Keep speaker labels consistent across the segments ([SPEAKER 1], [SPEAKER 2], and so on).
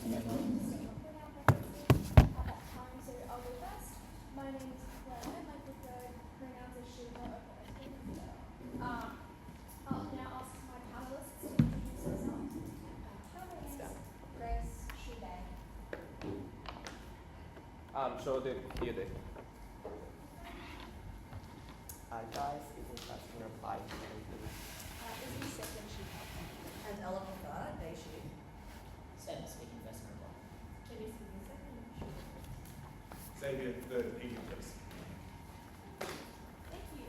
[SPEAKER 1] My name is Claire. My preferred pronouns are she, her, I'll now ask my panelists to introduce themselves. My name is Grace Shoebag.
[SPEAKER 2] Sourodip, here.
[SPEAKER 3] Hi guys, Izzy first in reply.
[SPEAKER 4] Izzy second she.
[SPEAKER 5] And Elanor, they she.
[SPEAKER 6] Sam speaking first in reply.
[SPEAKER 4] Jenny speaking second.
[SPEAKER 7] Xavier, third, please.
[SPEAKER 1] Thank you.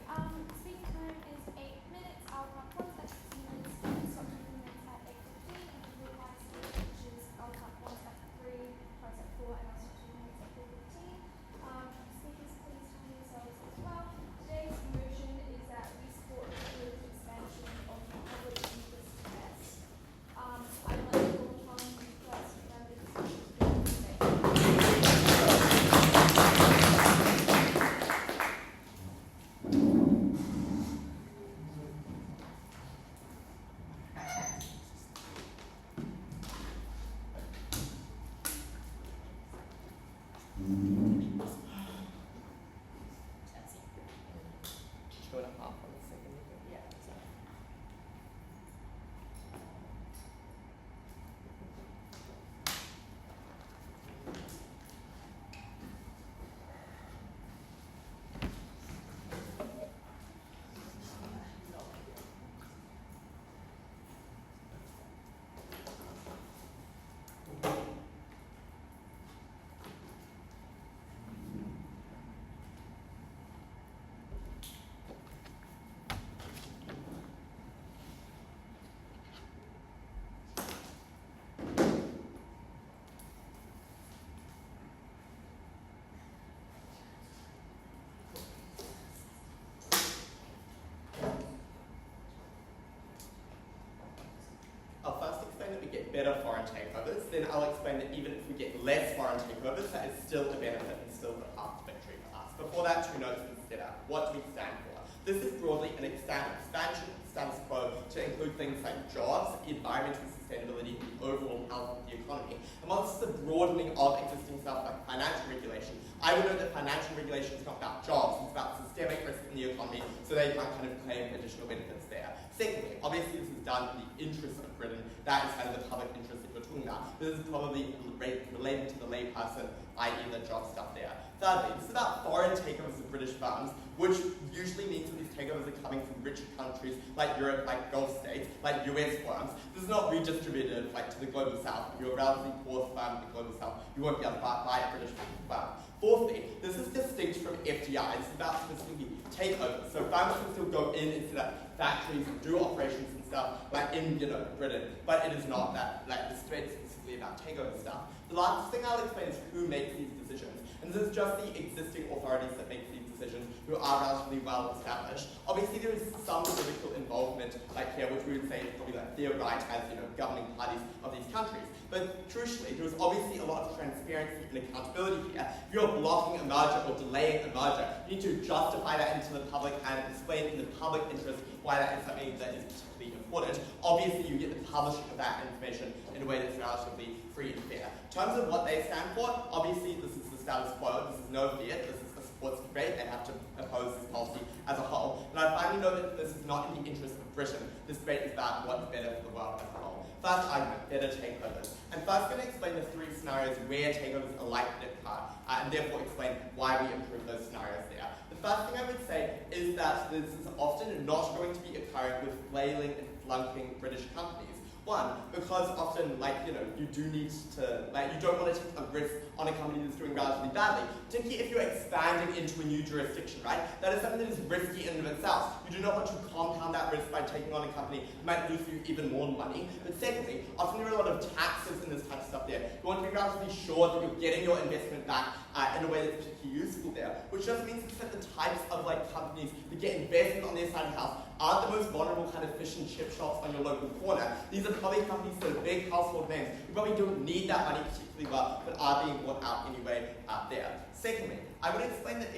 [SPEAKER 1] Speaking time is 8 minutes. I'll count once at 15 minutes, stop 15 minutes at 8:15, and then reply speed, which is I'll count once at 3, twice at 4, and I'll stop 2 minutes at 4:15. Speakers, please time yourselves as well. Today's motion is that we support the proposed expansion of the public interest test. I'd like to call upon the first round of discussion to be
[SPEAKER 6] That's it.
[SPEAKER 3] 2.5 on the second.
[SPEAKER 6] Yeah.
[SPEAKER 3] I'll first explain that we get better foreign takeovers, then I'll explain that even if we get less foreign takeovers, that is still a benefit and still the path to victory for us. Before that, 2 notes instead of what do we stand for? This is broadly an expansion status quo to include things like jobs, environmental sustainability, and overall health of the economy. And while this is a broadening of existing stuff like financial regulation, I would note that financial regulation is not about jobs, it's about systemic risk in the economy, so they might kind of claim additional benefits there. Secondly, obviously this is done in the interest of Britain. That is kind of the public interest that we're talking about. This is probably related to the layperson, i.e. the job stuff there. Thirdly, this is about foreign takeovers of British firms, which usually means that these takeovers are coming from richer countries like Europe, like Gulf states, like US firms. This is not redistributive like to the global south. If you're a relatively poor firm in the global south, you won't be able to buy a British firm. Fourthly, this is distinct from FDI. This is about specifically takeovers. So firms can still go in and set up factories and do operations and stuff like in Britain, but it is not that like this debate is specifically about takeover stuff. The last thing I'll explain is who makes these decisions. And this is just the existing authorities that make these decisions who are relatively well established. Obviously there is some political involvement like here, which we would say is probably like their right as governing parties of these countries. But crucially, there is obviously a lot of transparency and accountability here. If you're blocking a merger or delaying a merger, you need to justify that into the public and explain in the public interest why that is something that is particularly important. Obviously, you get the publishing of that information in a way that's relatively free and fair. In terms of what they stand for, obviously this is the status quo, this is no fear, this is a sports debate, they have to oppose this policy as a whole. And I finally know that this is not in the interest of Britain. This debate is about what's better for the world as a whole. First argument, better takeovers. And first I'm going to explain the 3 scenarios where takeovers are likely to occur, and therefore explain why we improve those scenarios there. The first thing I would say is that this is often not going to be occurring with flailing and flunking British companies. One, because often, you do need to, you don't want to take a risk on a company that's doing relatively badly, particularly if you're expanding into a new jurisdiction, right? That is something that is risky in and of itself. You do not want to compound that risk by taking on a company that might lose you even more money. But secondly, often there are a lot of taxes and this kind of stuff there. You want to be relatively sure that you're getting your investment back in a way that's particularly useful there, which just means that the types of companies that get investment on their side of the house aren't the most vulnerable kind of fish and chip shops on your local corner. These are are probably companies that are big household names. You probably don't need that money particularly well, but are being bought out anyway there. Secondly, I would explain that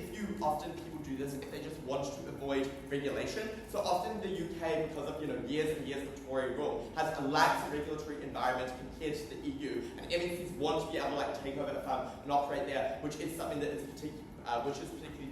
[SPEAKER 3] often people do this if they just want to avoid regulation. So often the UK, because of years and years of Tory rule, has a lax regulatory environment compared to the EU, and MNCs want to be able to take over a firm and operate there, which is something that is particularly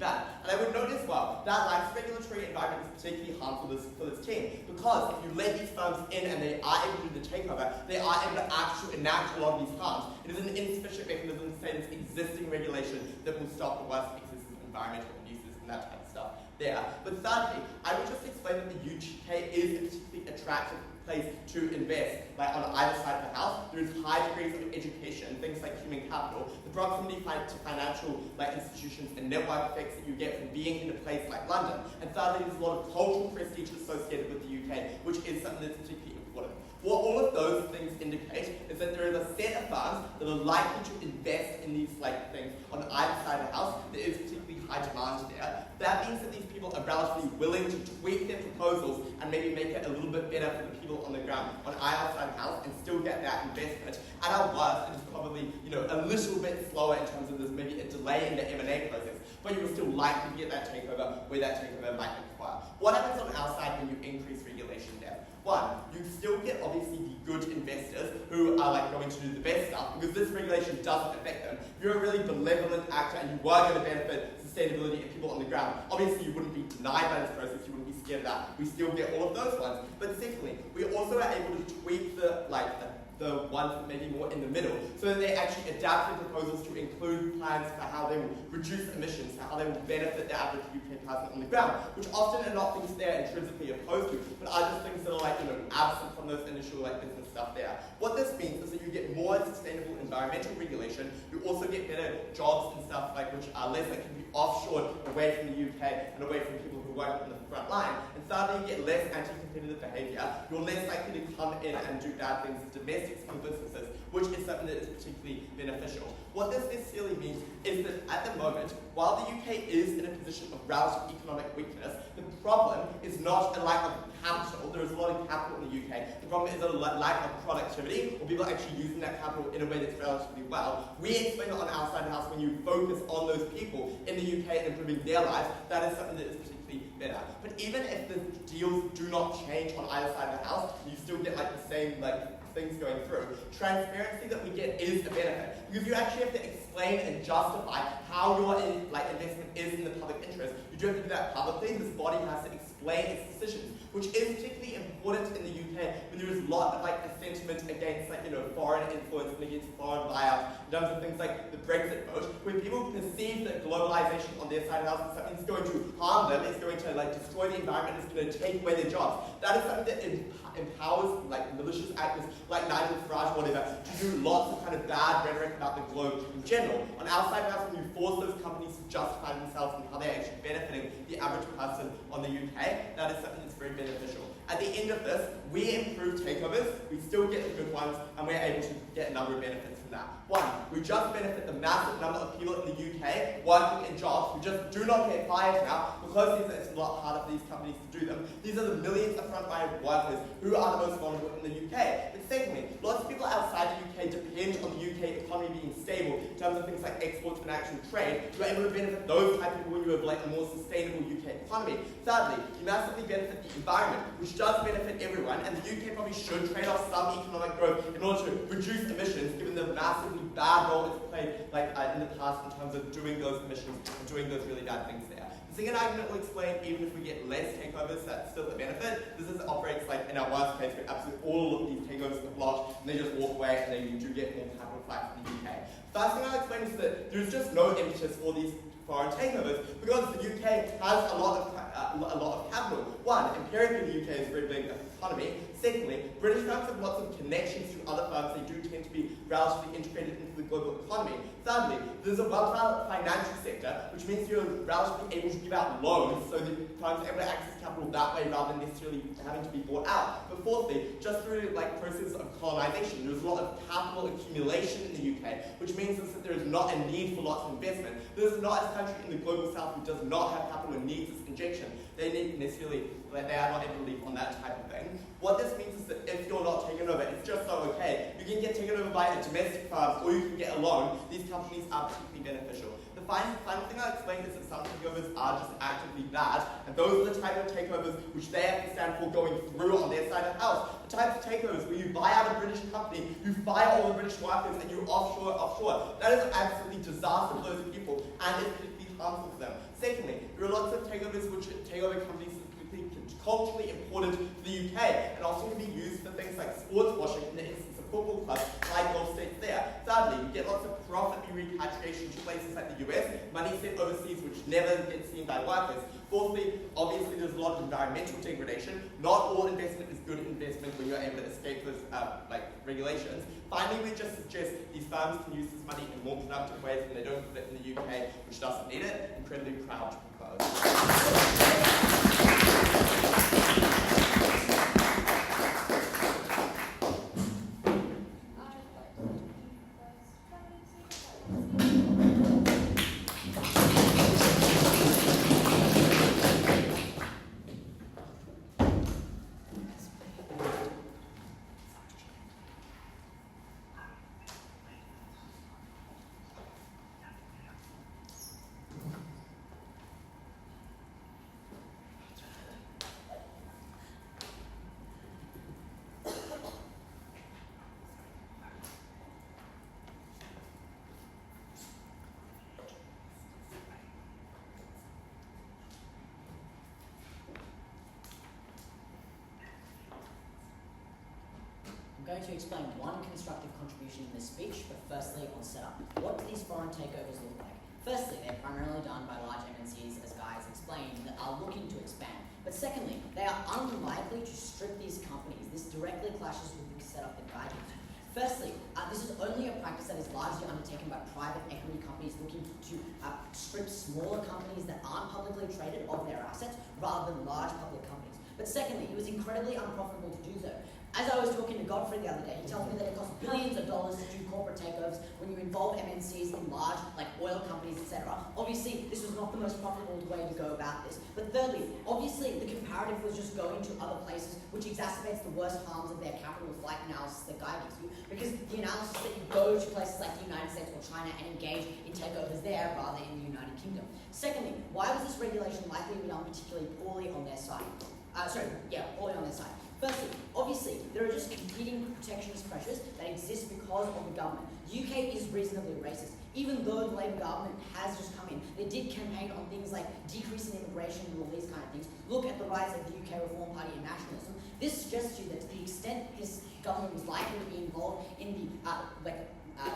[SPEAKER 3] bad. And I would note as well, that lax regulatory environment is particularly harmful for this team, because if you let these firms in and they are able to do the takeover, they are able to actually enact a lot of these harms. It is an insufficient mechanism to say there's existing regulation that will stop the worst existing environmental abuses and that type of stuff there. But thirdly, I would just explain that the UK is a particularly attractive place to invest, on either side of the house. There is high degrees of education, things like human capital, the proximity to financial institutions and network effects that you get from being in a place like London. And thirdly, there's a lot of cultural prestige associated with the UK, which is something that's particularly important. What all of those things indicate is that there is a set of firms that are likely to invest in these things on either side of the house. There is particularly high demand there. That means that these people are relatively willing to tweak their proposals and maybe make it a little bit better for the people on the ground on either side of the house and still get that investment. At our worst, it is probably a little bit slower in terms of there's maybe a delay in the M&A process, but you will still likely to get that takeover where that takeover might require. What happens on our side when you increase regulation there? One, you still get obviously the good investors who are going to do the best stuff, because this regulation doesn't affect them. If you're a really benevolent actor and you were going to benefit sustainability and people on the ground, obviously you wouldn't be denied by this process, you wouldn't be scared of that. We still get all of those ones. But secondly, we also are able to tweak the ones that may be more in the middle, so that they actually adapt their proposals to include plans for how they will reduce emissions, how they will benefit the average UK person on the ground, which often are not things they're intrinsically opposed to, but are just things that are absent from those initial business stuff there. What this means is that you get more sustainable environmental regulation, you also get better jobs and stuff which are less can be offshored away from the UK and away from people who work on the front line. And thirdly, you get less anti-competitive behaviour. You're less likely to come in and do bad things to domestic small businesses, which is something that is particularly beneficial. What this necessarily means is that at the moment, while the UK is in a position of relative economic weakness, the problem is not a lack of capital. There is a lot of capital in the UK. The problem is a lack of productivity, or people actually using that capital in a way that's relatively well. We explain it on our side of the house. When you focus on those people in the UK and improving their lives, that is something that is particularly better. But even if the deals do not change on either side of the house, you still get the same things going through. Transparency that we get is a benefit, because you actually have to explain and justify how your investment is in the public interest. You do have to do that publicly. This body has to explain its decisions, which is particularly important in the UK when there is a lot of a sentiment against foreign influence and against foreign buyouts in terms of things like the Brexit vote, where people perceive that globalization on their side of the house is something that's going to harm them, it's going to destroy the environment, it's going to take away their jobs. That is something that empowers malicious actors like Nigel Farage or whatever to do lots of bad rhetoric about the globe in general. On our side of the house, when you force those companies to justify themselves and how they're actually benefiting the average person on the UK, that is something that's very beneficial. At the end of this, we improve takeovers, we still get the good ones, and we're able to get a number of benefits from that. One, we just benefit the massive number of people in the UK working in jobs who just do not get fired now, because it's a lot harder for these companies to do them. These are the millions of frontline workers who are the most vulnerable in the UK. But secondly, lots of people outside the UK depend on the UK economy being stable in terms of things like exports and actual trade. You're able to benefit those type of people when you have a more sustainable UK economy. Thirdly, you massively benefit the environment, which does benefit everyone, and the UK probably should trade off some economic growth in order to reduce emissions, given the massively bad role it's played in the past in terms of doing those emissions and doing those really bad things there. The second argument will explain, even if we get less takeovers, that's still a benefit. This operates in our worst case, where absolutely all of these takeovers get blocked, and they just walk away, and then you do get more capital flight from the UK. First thing I'll explain is that there's just no impetus for these foreign takeovers, because the UK has a lot of capital. One, empirically the UK is a very big economy. Secondly, British firms have lots of connections to other firms. They do tend to be relatively integrated into the global economy. Thirdly, there's a well-developed financial sector, which means you're relatively able to give out loans, so that firms are able to access capital that way rather than necessarily having to be bought out. But fourthly, just through process of colonization, there's a lot of capital accumulation in the UK, which means that there is not a need for lots of investment. There's not a country in the global south who does not have capital and needs this injection. They are not able to leave on that type of thing. What this means is that if you're not taking taken over. It's just not okay. You can get taken over by a domestic firm, or you can get a loan. These companies are particularly beneficial. The final thing I'll explain is that some takeovers are just actively bad, and those are the type of takeovers which they have to stand for going through on their side of the house. The type of takeovers where you buy out a British company, you fire all the British workers, and you offshore. That is absolutely disaster for those people, and it could be harmful for them. Secondly, there are lots of takeovers which takeover companies culturally important to the UK, and also can be used for things like sports washing in the instance of football clubs, like Gulf states there. Thirdly, you get lots of profit repatriation to places like the US, money sent overseas which never gets seen by workers. Fourthly, obviously there's a lot of environmental degradation. Not all investment is good investment when you're able to escape those regulations. Finally, we just suggest these firms can use this money in more productive ways when they don't put it in the UK, which doesn't need it. Incredibly proud to propose.
[SPEAKER 6] I'm going to explain one constructive contribution in this speech, but firstly on setup. What do these foreign takeovers look like? Firstly, they're primarily done by large MNCs, as Guy has explained, that are looking to expand. But secondly, they are unlikely to strip these companies. This directly clashes with the setup that Guy used. Firstly, this is only a practice that is largely undertaken by private equity companies looking to strip smaller companies that aren't publicly traded of their assets rather than large public companies. But secondly, it was incredibly unprofitable to do so. As I was talking to Godfrey the other day, he tells me that it costs billions of dollars to do corporate takeovers when you involve MNCs in large, like oil companies, etc. Obviously, this was not the most profitable way to go about this. But thirdly, obviously, the comparative was just going to other places, which exacerbates the worst harms of their capital flight analysis that Guy gives you, because the analysis that you go to places like the United States or China and engage in takeovers there rather than in the United Kingdom. Secondly, why was this regulation likely to be done particularly poorly on their side? Poorly on their side. Firstly, obviously, there are just competing protectionist pressures that exist because of the government. The UK is reasonably racist. Even though the Labour government has just come in, they did campaign on things like decreasing immigration and all these kind of things. Look at the rise of the UK Reform Party and nationalism. This suggests to you that to the extent this government was likely to be involved in the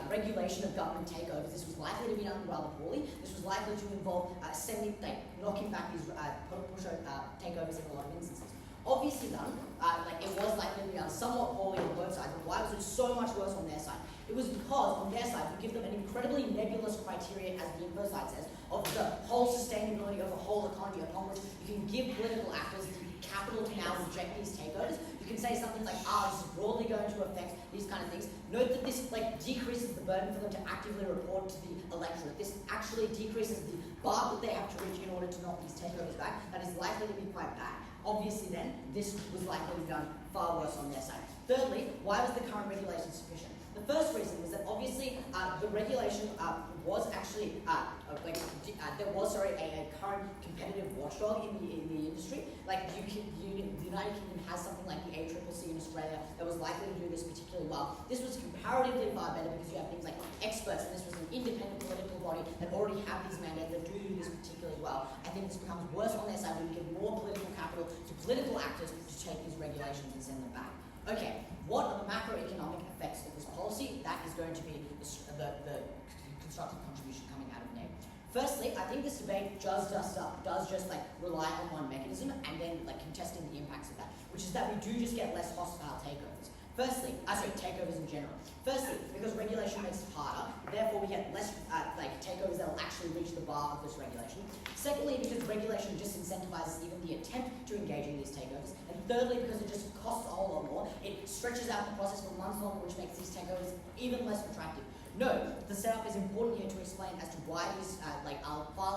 [SPEAKER 6] regulation of government takeovers, this was likely to be done rather poorly. This was likely to involve knocking back these push takeovers in a lot of instances. Obviously done, it was likely to be done somewhat poorly on both sides, but why was it so much worse on their side? It was because on their side, you give them an incredibly nebulous criteria, as the info side says, of the whole sustainability of the whole economy, upon which you can give political actors the capital to now reject these takeovers. You can say something like, this is broadly going to affect these kind of things. Note that this decreases the burden for them to actively report to the electorate. This actually decreases the bar that they have to reach in order to knock these takeovers back. That is likely to be quite bad. Obviously then, this was likely to be done far worse on their side. Thirdly, why was the current regulation sufficient? The first reason was that obviously the regulation was actually, there was a current competitive watchdog in the industry. Like the United Kingdom has something like the ACCC in Australia that was likely to do this particularly well. This was comparatively far better because you have things like experts, and this was an independent political body that already have these mandates that do this particularly well. I think this becomes worse on their side when you give more political capital to political actors to take these regulations and send them back. Okay, what are the macroeconomic effects of this policy? That is going to be the constructive contribution coming out of NAB. Firstly, I think this debate does just rely on one mechanism and then contesting the impacts of that, which is that we do just get less hostile takeovers. Firstly, takeovers in general. Firstly, because regulation makes it harder, therefore we get less takeovers that will actually reach the bar of this regulation. Secondly, because regulation disincentivizes even the attempt to engage in these takeovers. And thirdly, because it just costs a whole lot more, it stretches out the process for months longer, which makes these takeovers even less attractive. No, the setup is important here to explain as to why these are far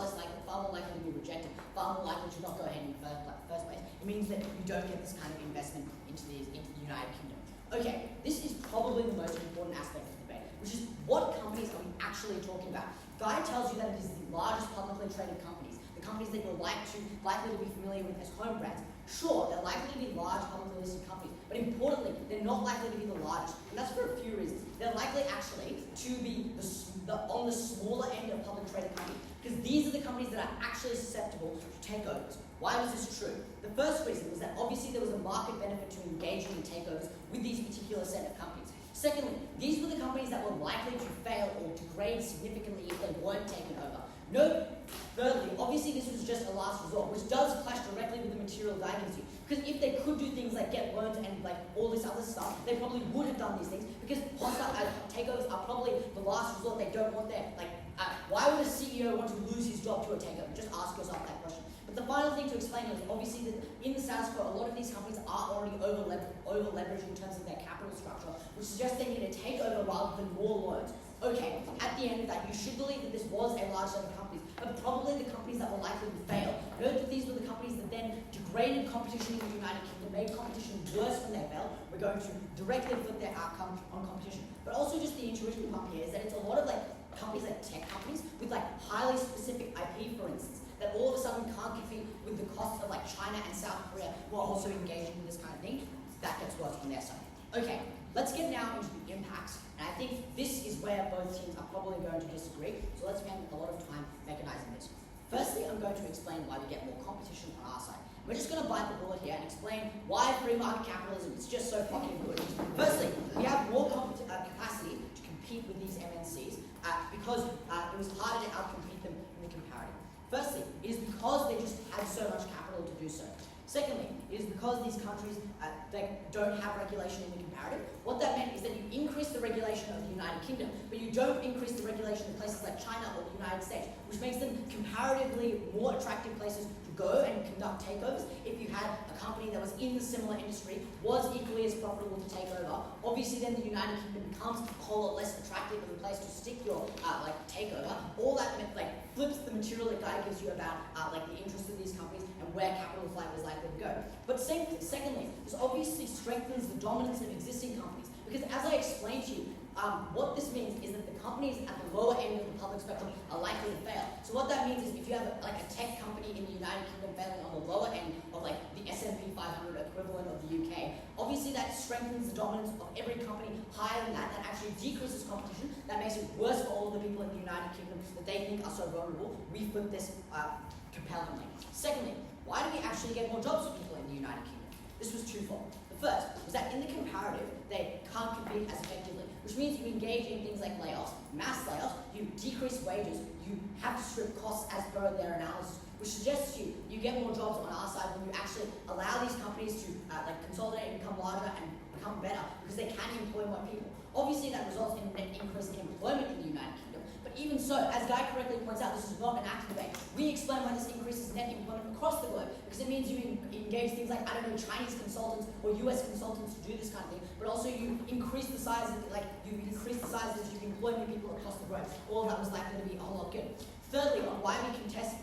[SPEAKER 6] more likely to be rejected, far more likely to not go ahead in the first place. It means that you don't get this kind of investment into the United Kingdom. Okay, this is probably the most important aspect of the debate, which is what companies are we actually talking about? Guy tells you that it is the largest publicly traded companies, the companies that you're likely to be familiar with as home brands. Sure, they're likely to be large publicly listed companies, but importantly, they're not likely to be the largest, and that's for a few reasons. They're likely actually to be on the smaller end of public traded companies, because these are the companies that are actually susceptible to takeovers. Why was this true? The first reason was that obviously there was a market benefit to engaging in takeovers with these particular set of companies. Secondly, these were the companies that were likely to fail or degrade significantly if they weren't taken over. Note, thirdly, obviously this was just a last resort, which does clash directly with the material Guy gives you. Because if they could do things like get loans and like all this other stuff, they probably would have done these things. Because hostile takeovers are probably the last resort. They don't want their why would a CEO want to lose his job to a takeover? Just ask yourself that question. But the final thing to explain is obviously that in the status quo, a lot of these companies are already over leveraged in terms of their capital structure, which suggests they need a takeover rather than more loans. Okay, at the end of that, you should believe that this was a large set of companies, but probably the companies that were likely to fail. Note that these were the companies that then degraded competition in the United Kingdom, made competition worse when they failed. We're going to directly flip their outcome on competition. But also just the intuition pump here is that it's a lot of like companies like tech companies with like highly specific IP, for instance, that all of a sudden can't compete with the costs of like China and South Korea who are also engaging in this kind of thing. That gets worse on their side. Okay, let's get now into the impacts. And I think this is where both teams are probably going to disagree. So let's spend a lot of time mechanizing this. Firstly, I'm going to explain why we get more competition on our side. We're just going to bite the bullet here and explain why free market capitalism is just so fucking good. Firstly, we have more capacity to compete with these MNCs because it was harder to outcompete them in the comparative. Firstly, it is because they just had so much capital to do so. Secondly, it is because these countries they don't have regulation in the comparative. What that meant is that you increase the regulation of the United Kingdom, but you don't increase the regulation of places like China or the United States, which makes them comparatively more attractive places to go and conduct takeovers. If you had a company that was in the similar industry, was equally as profitable to take over, obviously then the United Kingdom becomes a whole lot less attractive of a place to stick your takeover. All that flips the material that Guy gives you about the interest of these companies and where capital flight is likely to go. But secondly, this obviously strengthens the dominance of existing companies, because as I explained to you, what this means is that the companies at the lower end of the public spectrum are likely to fail. So what that means is if you have a tech company in the United Kingdom failing on the lower end of the S&P 500 equivalent of the UK, obviously that strengthens the dominance of every company higher than that. That actually decreases competition. That makes it worse for all of the people in the United Kingdom that they think are so vulnerable. We flip this compellingly. Secondly, why do we actually get more jobs for people in the United Kingdom? This was twofold. The first was that in the comparative, they can't compete as effectively, which means you engage in things like layoffs, mass layoffs, you decrease wages, you have to strip costs as per their analysis, which suggests to you you get more jobs on our side when you actually allow these companies to consolidate and become larger and become better because they can employ more people. Obviously, that results in a net increase in employment in the United Kingdom. But even so, as Guy correctly points out, this is not an active debate. We explain why this increases net employment across the globe, because it means you engage things like, Chinese consultants or US consultants to do this kind of thing, but also you increase the size of, you employ more people across the globe. All of that was likely to be a whole lot good. Thirdly, on why we contest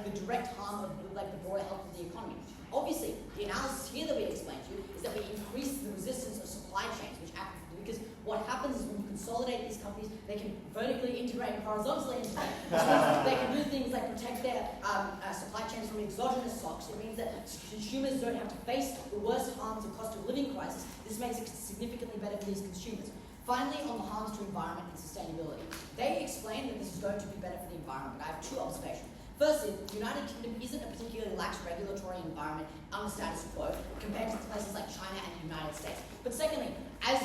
[SPEAKER 6] the direct harm of the broader health of the economy. Obviously, the analysis here that we explained to you is that we increase the resistance of supply chains, which act because what happens is when you consolidate these companies, they can vertically integrate and horizontally integrate. They can do things like protect their supply chains from exogenous shocks. It means that consumers don't have to face the worst harms of cost of living crisis. This makes it significantly better for these consumers. Finally, on the harms to environment and sustainability. They explain that this is going to be better for the environment. I have two observations. Firstly, the United Kingdom isn't a particularly lax regulatory environment on the status quo compared to places like China and the United States. But secondly, as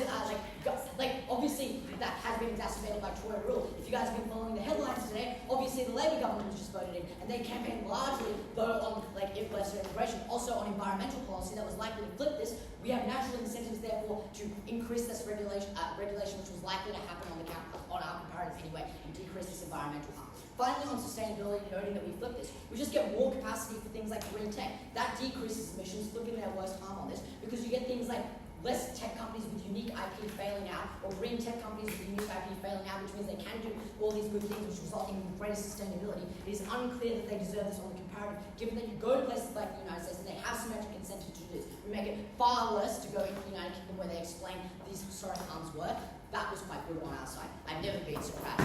[SPEAKER 6] obviously that has been exacerbated by Tory rule. If you guys have been following the headlines today, obviously the Labour government was just voted in, and they campaigned largely though on immigration, also on environmental policy that was likely to flip this. We have natural incentives, therefore, to increase this regulation, which was likely to happen on our comparative anyway, and decrease this environmental harm. Finally, on sustainability, noting that we flip this, we just get more capacity for things like green tech. That decreases emissions, flipping their worst harm on this, because you get things like less tech companies with unique IP failing out, or green tech companies with unique IP failing out, which means they can do all these good things which result in greater sustainability, it is unclear that they deserve this on the comparative, given that you go to places like the United States and they have symmetric incentives to do this. We make it far worse to go into the United Kingdom where they explain these historic harms were. That was quite good on our side. I've never been so proud.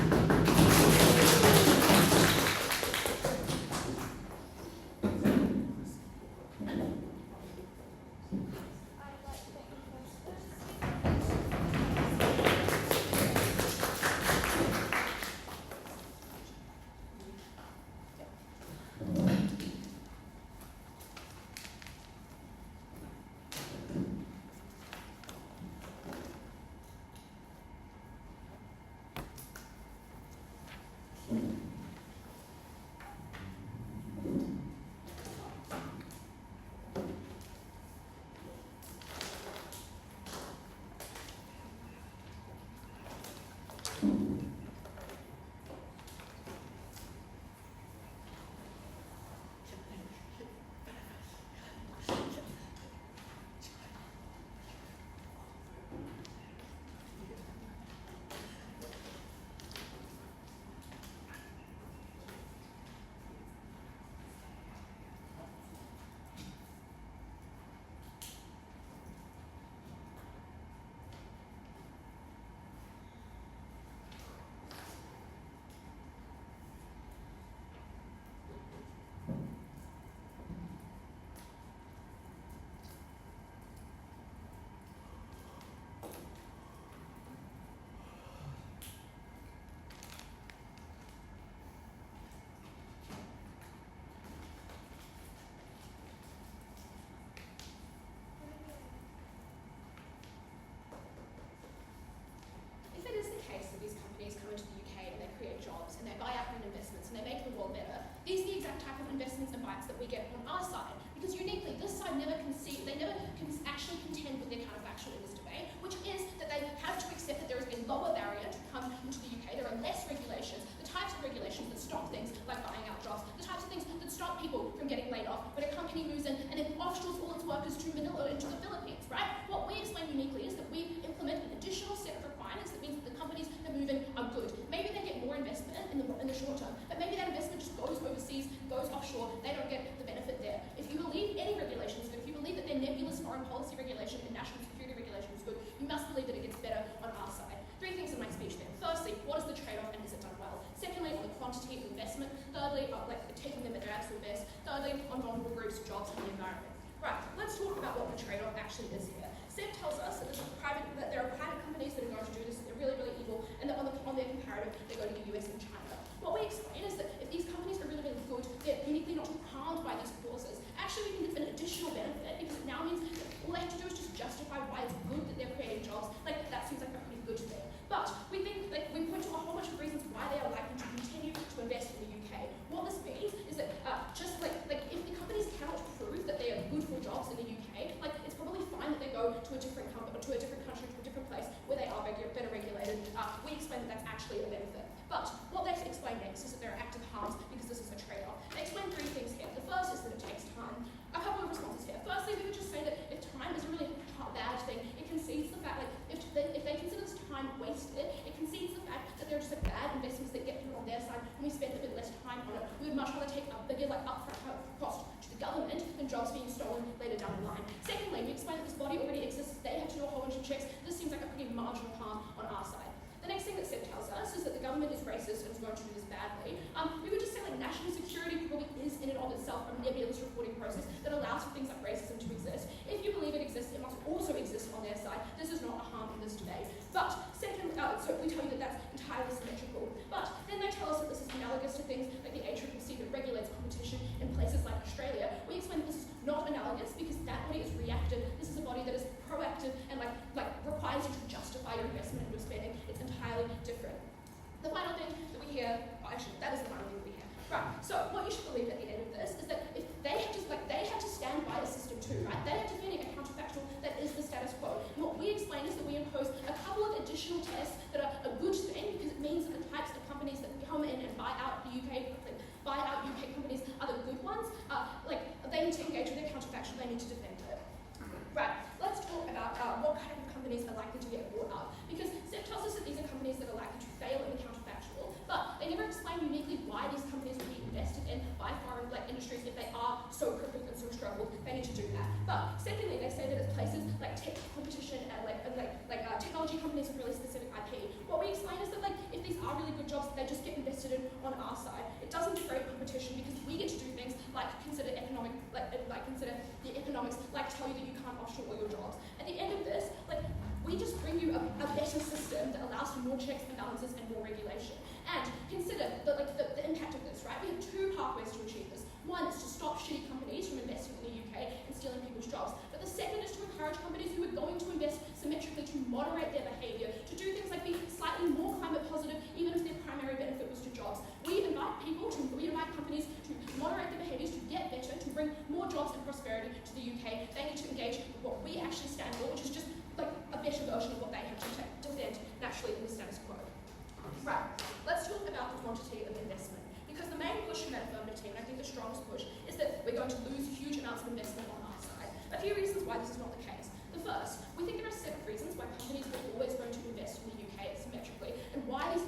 [SPEAKER 4] If it is the case that these companies come into the UK and they create jobs and they buy up in investments and they make the world better, these are the exact type of investments and buys that we get on our side. Because uniquely, this side never actually contend with their counterfactual in this debate, which is that they have to accept that there is a lower barrier to come into the UK. There are less regulations, the types of regulations that stop things like buying out jobs, the types of things that stop people from getting laid off when a company moves in and then offshores all its workers to Manila or into the Philippines, right? What we explain uniquely is that we implement an additional set of requirements that means that the companies that move in are good. Maybe they get more investment in the short term, but maybe that investment just goes overseas, goes offshore, they don't get the benefit there. If you believe any regulation is good, if you believe that their nebulous foreign policy regulation and national security regulation is good, you must believe that it gets better on our side. Three things in my speech there. Firstly, what is the trade-off and is it done well? Secondly, on the quantity of investment. Thirdly, taking them at their absolute best. Thirdly, on vulnerable groups, jobs, and the environment. Right, let's talk about what the trade-off actually is here. Seb tells us that there are private companies that are going to do this, that they're really, really evil, and that on their comparative, they go to the US and China. What we explain is that if these companies are really, really good, they're uniquely not harmed by these clauses. Actually, we think it's an additional benefit because it now means that all they have to do is just justify why it's good that they're creating jobs. Like, that seems like a pretty good thing. But we think, we point to a whole bunch of reasons why they are likely to continue to invest in the UK. What this means is that if the companies cannot prove that they are good for jobs in the UK, it's probably fine that they go to a different country, to a different place where they are better regulated. We explain that that's actually a benefit. But what they explain next is that there are active harms because this is a trade-off. They explain three things here. The first is that it takes time. A couple of responses here. Firstly, we would just say that if time is a really bad thing, it concedes the fact, if they consider this time wasted, it concedes the fact that they're just bad investments that get through on their side and we spend a bit less time on it. We would much rather take a bigger upfront cost to the government than jobs being stolen later down the line. Secondly, we explain that this body already exists. They have to do a whole bunch of checks. This seems like a pretty marginal harm on our side. The next thing that Seb tells us is that the government is racist and is going to do this badly. We would just say national security probably is in and of itself a nebulous reporting process that allows for things like racism to exist. If you believe it exists, it must also exist on their side. This is not a harm in this debate. But second, so we tell you that that's entirely symmetrical. But then they tell us that this is analogous to things like the ACCC that regulates competition in places like Australia. We explain that this is not analogous because that body is reactive. This is a body that is proactive and requires you to justify your investment and your spending. It's entirely different. The final thing that we hear, that is the final thing that we hear. Right, so what you should believe at the end of this is that if they have to stand by the system too, right? They are defending a counterfactual that is the status quo. And what we explain is that we impose a couple of additional tests that are a good thing because it means that the types of companies that come in and buy out UK companies are the good ones. They need to engage with their counterfactual, they need to defend it. Right, let's talk about what kind of companies are likely to get technology companies with really specific IP. What we explain is that if these are really good jobs, they just get invested in on our side. It doesn't create competition because we get to do things like consider the economics, like tell you that you can't offshore all your jobs. At the end of this, we just bring you a better system that allows for more checks and balances and more regulation. And consider the impact of this, right? We have two pathways to achieve this. One is to stop shitty companies from investing in the UK and stealing people's jobs. But the second is to encourage companies who are going to invest symmetrically to moderate their behaviour, to do things like be slightly more climate positive, even if their primary benefit was to jobs. We invite companies to moderate their behaviours, to get better, to bring more jobs and prosperity to the UK. They need to engage with what we actually stand for, which is just a better version of what they have to defend naturally in the status quo. Right, let's talk about the quantity of investment. Because the main push from that Affirmative team, and I think the strongest push, is that we're going to lose huge amounts of investment on our side. A few reasons why this is not the case. The first, we think there are 7 reasons why companies are always going to invest in the UK asymmetrically, and why this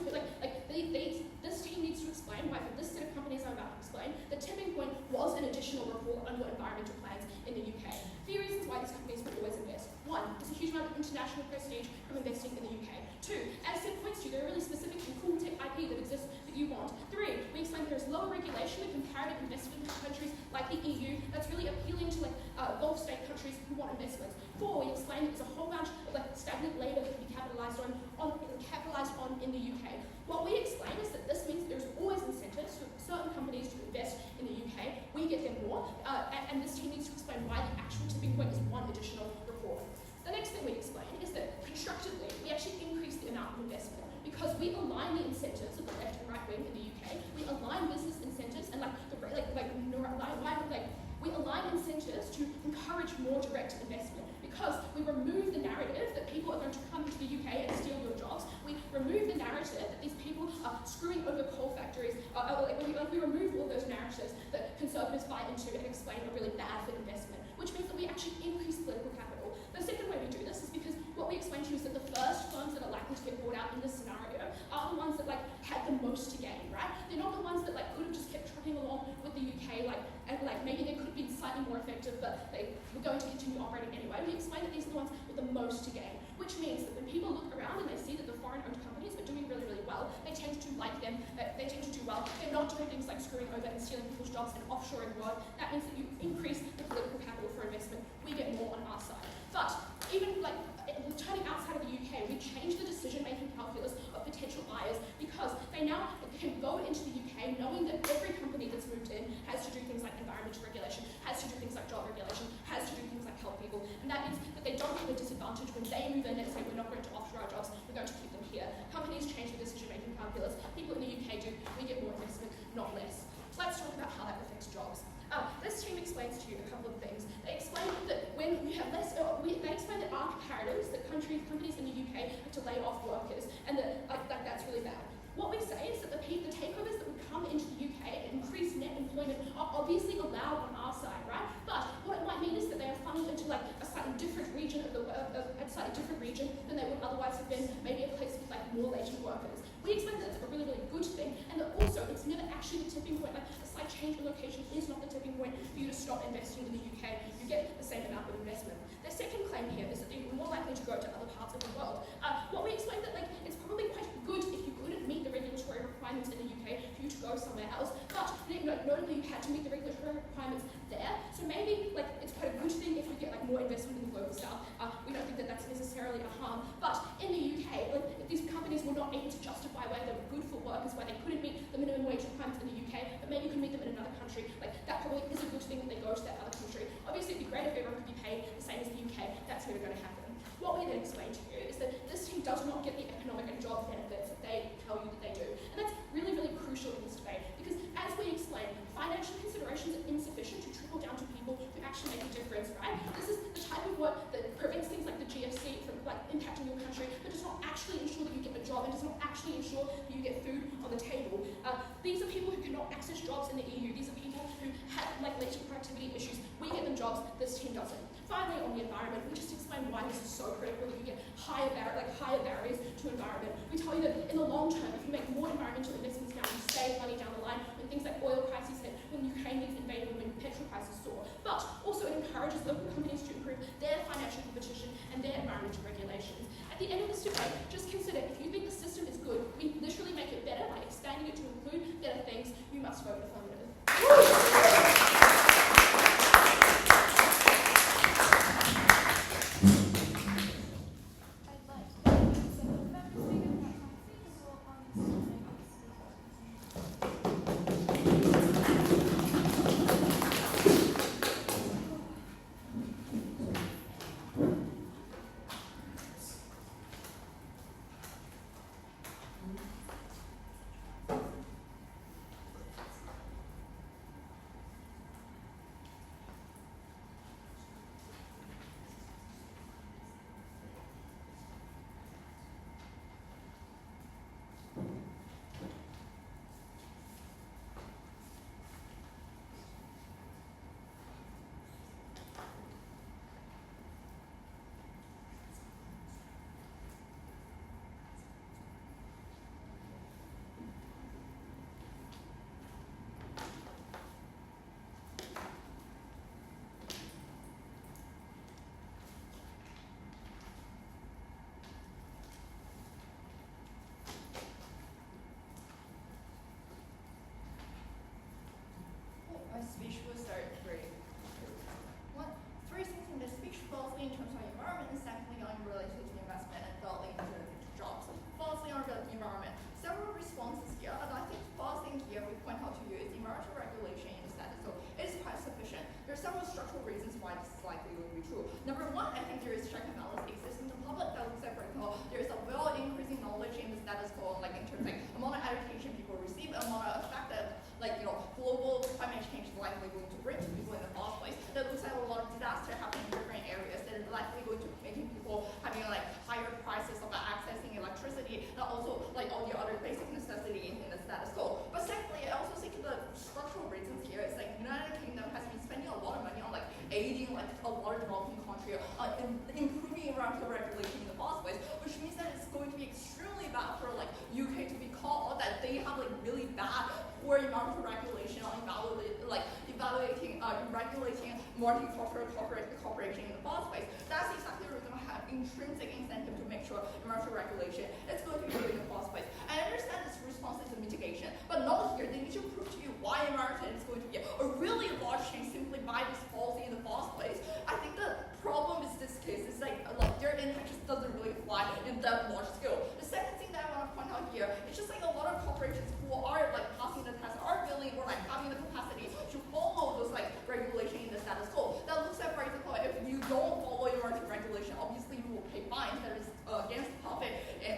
[SPEAKER 4] team needs to explain why for this set of companies I'm about to explain, the tipping point was an additional report on your environmental plans in the UK. A few reasons why these companies will always invest. 1, there's a huge amount of international prestige from investing in the UK. 2, as Sid points to, there are really specific and cool tech IP that exists that you want. 3, we explain there is lower regulation and comparative investment in countries like the EU that's really appealing to Gulf state countries who want investments. 4, we explain that there's a whole bunch of stagnant labour that can be capitalised on in the UK. What we explain is that this means there's always incentives for certain companies to invest in the UK. We get them more, and this team needs to explain why the actual tipping point is 1 additional report. The next thing we explain is that constructively, we actually increase the amount of investment because we align the incentives of the left and right wing in the UK. We align business incentives and we align incentives to encourage more direct investment because we remove the narrative that people are going to come to the UK and steal your jobs. We remove the narrative that these people are screwing over coal factories. We remove all those narratives that conservatives buy into and explain are really bad for investment, which means that we actually increase political capital. The second way we do this is because what we explain to you is that the first firms that are likely to get bought out in this scenario are the ones that had the most to gain, right? They're not the ones that could have just kept trucking along with the UK, and maybe they could have been slightly more effective, but they were going to continue operating anyway. We explain that these are the ones with the most to gain, which means that when people look around and they see that the foreign-owned companies are doing really, really well, they tend to like them, they tend to do well. They're not doing things like screwing over and stealing people's jobs and offshoring work. That means that you increase the political capital for investment. We get more on our side. But even turning outside of the UK, we change the decision-making calculus of potential buyers because they now can go into the UK knowing that every company that's moved in has to do things like environmental regulation, has to do things like job regulation, has to do things like help people, and that means that they don't have a disadvantage when they move in and say we're not going to offshore our jobs, we're going to keep them here. Companies change the decision-making calculus. People in the UK do. We get more investment, not less. So let's talk about how that affects jobs. This team explains to you a couple of things. They explain that when you have less, they explain that our comparatives, that companies in the UK have to lay off workers, and that that's really bad. What we say is that the takeovers that would come into the UK and increase net employment are obviously allowed on our side, right? But what it might mean is that they are funneled into a slightly different region than they would otherwise have been, maybe a place with more latent workers. We explain that it's a really, really good thing, and that also it's never actually the tipping point. A slight change in location is not the tipping point for you to stop investing in the UK. You get the same amount of investment. Their second claim here is that they're more likely to go to other parts of the world. What we explain that it's probably quite good if you couldn't meet the regulatory requirements in the UK for you to go somewhere else, but notably you had to meet the regulatory requirements there. So maybe it's quite a good thing if you get more investment in the global south. We don't think that that's necessarily a harm, but in the UK, if these companies were not able to justify why they were good for workers, why they couldn't meet the minimum wage requirements in the UK, but maybe you can meet them in another country, that probably is a good thing that they go to that other country. Obviously, it'd be great if everyone could be paid the same as the UK. That's never going to happen. What we then explain to you is that this team does not get the economic and job benefits that they tell you that they do. And that's really, really crucial in this debate because, as we explain, financial considerations are insufficient to trickle down to people who actually make a difference, right? This is the type of work that prevents things like the GFC from impacting your country, but does not actually ensure that you get a job and does not actually ensure that you get food on the table. These are people who cannot access jobs in the EU. These are people who have latent productivity issues. We get them jobs, this team doesn't. Finally, on the environment, we just explain why this is so critical that you get higher barriers to environment. We tell you that in the long term, if you make more environmental investments now, you save money down the line when things like oil crises hit, when Ukraine gets invaded, when petrol prices soar. But also it encourages local companies to improve their financial competition and their environmental regulations. At the end of this debate, just consider if you think the system is good, we literally make it better by expanding it to include better things, you must vote affirmative.
[SPEAKER 1] I'd like to consider the members speaker that complete the floor on
[SPEAKER 5] My speech will start at 3. Three things in the speech, firstly in terms of environment, and secondly on related to investment, and thirdly in terms of jobs. Firstly on the environment. Several responses here, and I think first thing here we point out to you is environmental regulation in the status quo is quite sufficient. There are several structural reasons why this is likely going to be true. Number one, I think there is check and balance existing in the public that looks like, for example, there is a well increasing knowledge in the status quo, like in terms of amount of education people receive, amount of effect that global climate change is likely going to bring to people in the first place. That looks like a lot of disaster happening in different areas that is likely going to making people having higher prices of accessing electricity, and also all the other basic necessity in the status quo. But secondly, I also think the structural reasons here is United Kingdom has been spending a lot of money on aiding a large developing country improving environmental regulation in the first place, which means that it's going to be extremely bad for UK to be called that they have really bad poor environmental regulation on evaluating regulating multicultural cooperation in the first place. That's exactly the reason I have intrinsic incentive to make sure environmental regulation is going to be good in the first place. I understand this response is a mitigation, but not here. They need to prove to you why environment is going to be a really large change simply by this policy in the first place. I think the problem is this case is their impact just doesn't really fly in that large scale. The second thing that I want to point out here is just a lot of corporations who are passing the test are willing or having the capacity to follow those regulation in the status quo. That looks like, for example, if you don't follow environmental regulation, obviously you will pay fines that is against profit and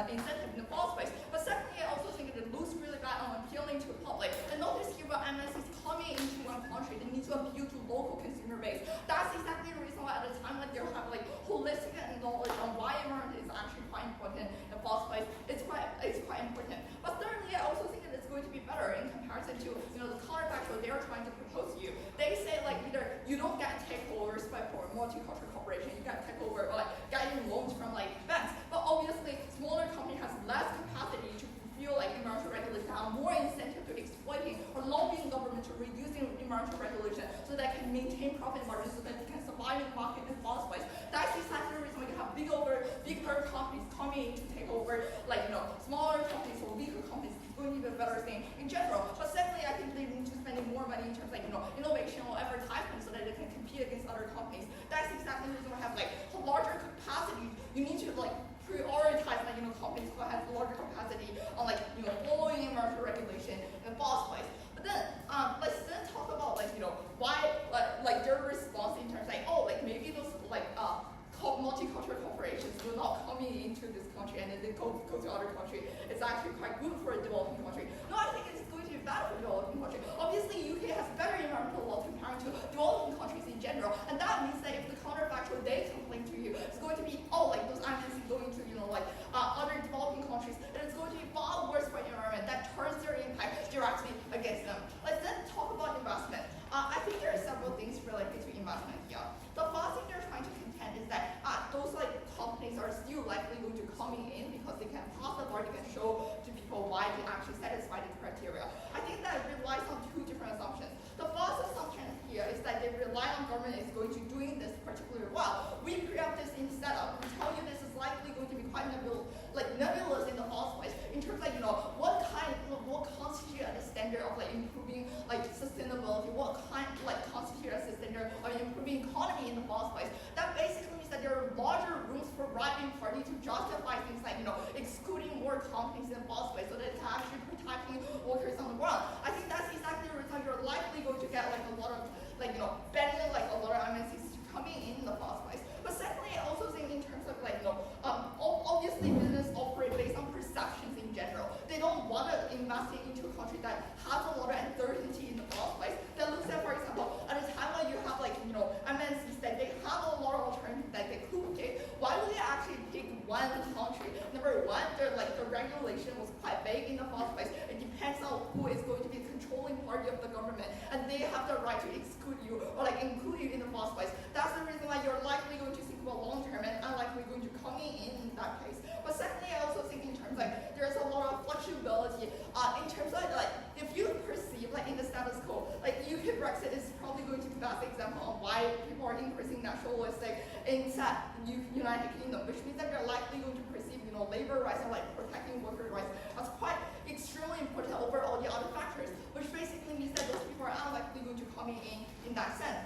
[SPEAKER 5] incentive in the first place. But secondly, I also think it looks really bad on appealing to the public. And notice here about MNCs coming into one country, they need to appeal to local consumer base. That's exactly the reason why at a time they have holistic knowledge on why environment is actually quite important in the first place. It's quite important. But thirdly, I also think that it's going to be better in comparison to the counterfactual they are trying to propose to you. They say either you don't get takeovers by multicultural corporation, you get takeover or getting loans from banks. But obviously, smaller company has less capacity to feel environmental regulation, have more incentive to exploiting or lobbying government to reduce environmental regulation so that can maintain profit margins so that they can survive in the market in the first place. That's exactly the reason we have bigger companies coming to take over, smaller companies or weaker companies going to be a better thing in general. But secondly, I think they need to spend more money in terms of innovation or advertisement so that they can compete against other companies. That's exactly the reason we have a larger capacity. You need to prioritize companies who have larger capacity on following environmental regulation in the first place. But then let's then talk about why their response in terms maybe those multicultural corporations will not come into this country and then they go to other country. It's actually quite good for a developing country. No, I think it's going to be bad for a developing country. Obviously, UK has better environmental law compared to developing countries in general, and that means that if the counterfactual they complain to you is going to be those MNCs going to other developing countries, then it's going to be far worse for the environment. That turns their impact directly against them. Let's then talk about investment. I think there are several things related to investment here. The first thing they're trying to contend is that those companies are still likely going to coming in because they can pass the bar, they can show to people why they actually satisfy the criteria. I think that relies on two different assumptions. The first assumption here is that they rely on government is going to doing this particularly well. We pre-up this in setup. We tell you this is likely going to be quite nebulous in the first place in terms of what constitutes as a standard of improving sustainability, what constitutes as a standard of improving economy in the first place. That basically means that there are larger rooms for right-wing party to justify things like excluding more companies in the first place so that it's actually protecting workers on the ground. I think that's exactly the reason you're likely going to get a lot of banning a lot of MNCs coming in the first place. But secondly, I also think in terms of obviously business operate based on perceptions in general. They don't want to invest into a country that has a lot of uncertainty in the first place. That looks at, for example, at a time when you have MNCs that they have a lot of alternatives that they could pick, why would they actually pick one country? Number one, the regulation was quite vague in the first place. It depends on who is going to be the controlling party of the government, and they have the right to exclude you or include you in the first place. That's the reason why you're likely going to think about long term and unlikely going to come in that case. But secondly, I also think in terms there's a lot of flexibility in terms of if you perceive in the status quo, UK Brexit is probably going to be the best example of why people are increasing nationalistic inside United Kingdom, which means that they're likely going to perceive labor rights and protecting worker rights as quite extremely important over all the other factors, which basically means that those people are unlikely going to come in that sense.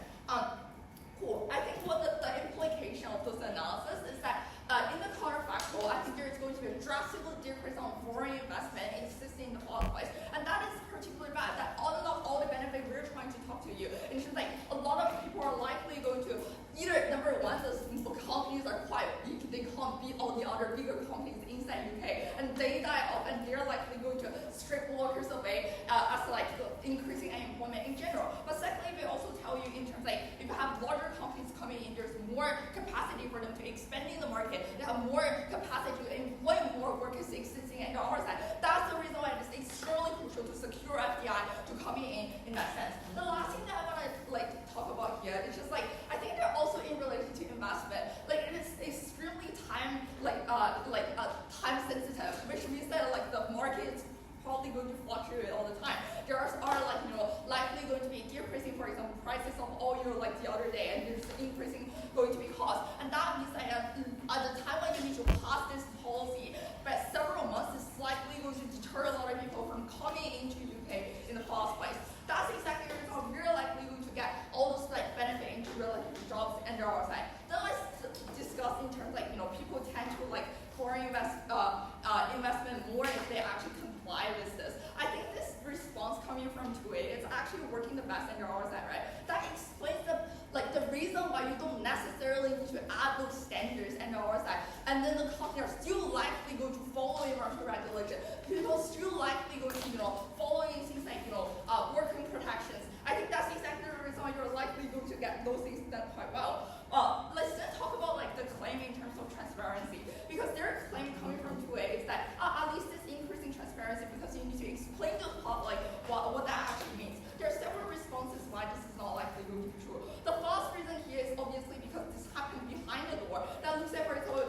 [SPEAKER 5] Cool. I think what the implication of this analysis is that in the counterfactual, I think there is going to be a drastic difference on foreign investment existing in the first place, and that is particularly bad. That all the benefit we're trying to talk to you, in terms a lot of people are likely going to either number one, the companies are quite weak, they can't beat all the other bigger companies inside UK, and they die off, and they're likely going to strip workers away as increasing unemployment in general. But secondly, we also tell you in terms if you have larger companies coming in, there's more capacity for them to expand in the market. They have more capacity to employ more workers existing at our side. That's the reason why it's extremely crucial to secure FDI to coming in that sense. The last thing that I want to talk about here is just I think they're also in relation to investment. It is extremely time time sensitive, which means that the market is probably going to fluctuate all the time. There are likely going to be decreasing, for example, prices of oil the other day, and there's increasing going to be cost. And that means that at the time when you need to pass this policy, but several months is likely going to deter a lot of people from coming into UK in the first place. That's exactly the reason we're likely going to get all those benefit into relative jobs and our side. Then let's discuss in terms people tend to foreign investment more if they actually comply with this. I think this response coming from 2A is actually working the best on our side, right? That explains the reason why you don't necessarily need to add those standards on our side, and then the company are still likely going to follow environmental regulation. People still likely going to following things working protections. I think that's exactly the reason why you're likely going to get those things done quite well. Let's then talk about the claim in terms of transparency, because their claim coming from 2A is that at least this increasing transparency because you need to explain to the public what that actually means. There are several responses why this is not likely going to be true. The first reason here is obviously because this happened behind the door. That looks like, for example,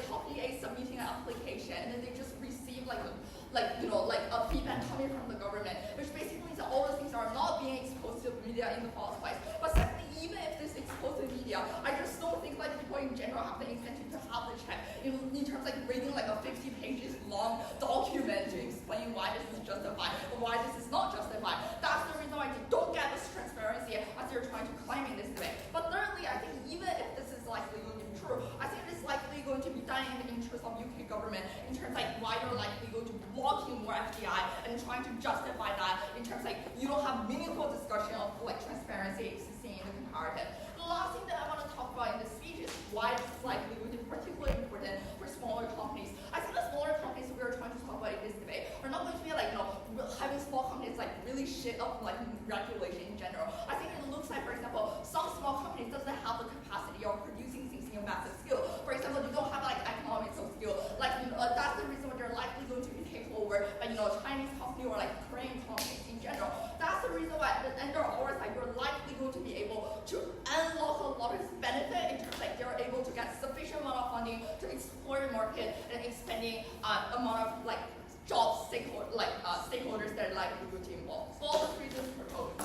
[SPEAKER 5] company A submitting an application and then they just receive a feedback coming from the government, which basically means that all those things are not being exposed to the media in the first place. But secondly, even if this is exposed to the media, I just don't think people in general have the incentive to have the check in terms reading a 50 pages long document to explain why this is justified or why this is not justified. That's the reason why they don't get this transparency as they're trying to claim in this debate. But thirdly, I think even if this is likely going to be true, I think it's likely going to be done in the interest of UK government in terms why you're likely going to be blocking more FDI and trying to justify that in terms you don't have meaningful discussion of transparency existing in the comparative. The last thing that I want to talk about in this speech is why this is likely going to be particularly important for smaller companies. I think the smaller companies we are trying to talk about in this debate are not going to be having small companies really shit up regulation in general. I think it looks like, for example, some small companies doesn't have the capacity of producing things in a massive scale. For example, they don't have economics of scale. That's the reason why they're likely going to be taken over by Chinese company or Korean companies in general. That's the reason why under our side you're likely going to be able to unlock a lot of benefit in terms they're able to get sufficient amount of funding to explore the market and expanding amount of job stakeholders that are likely going to involve. So all the reasons for voting.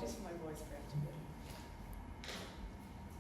[SPEAKER 8] apologies for my voice correcting.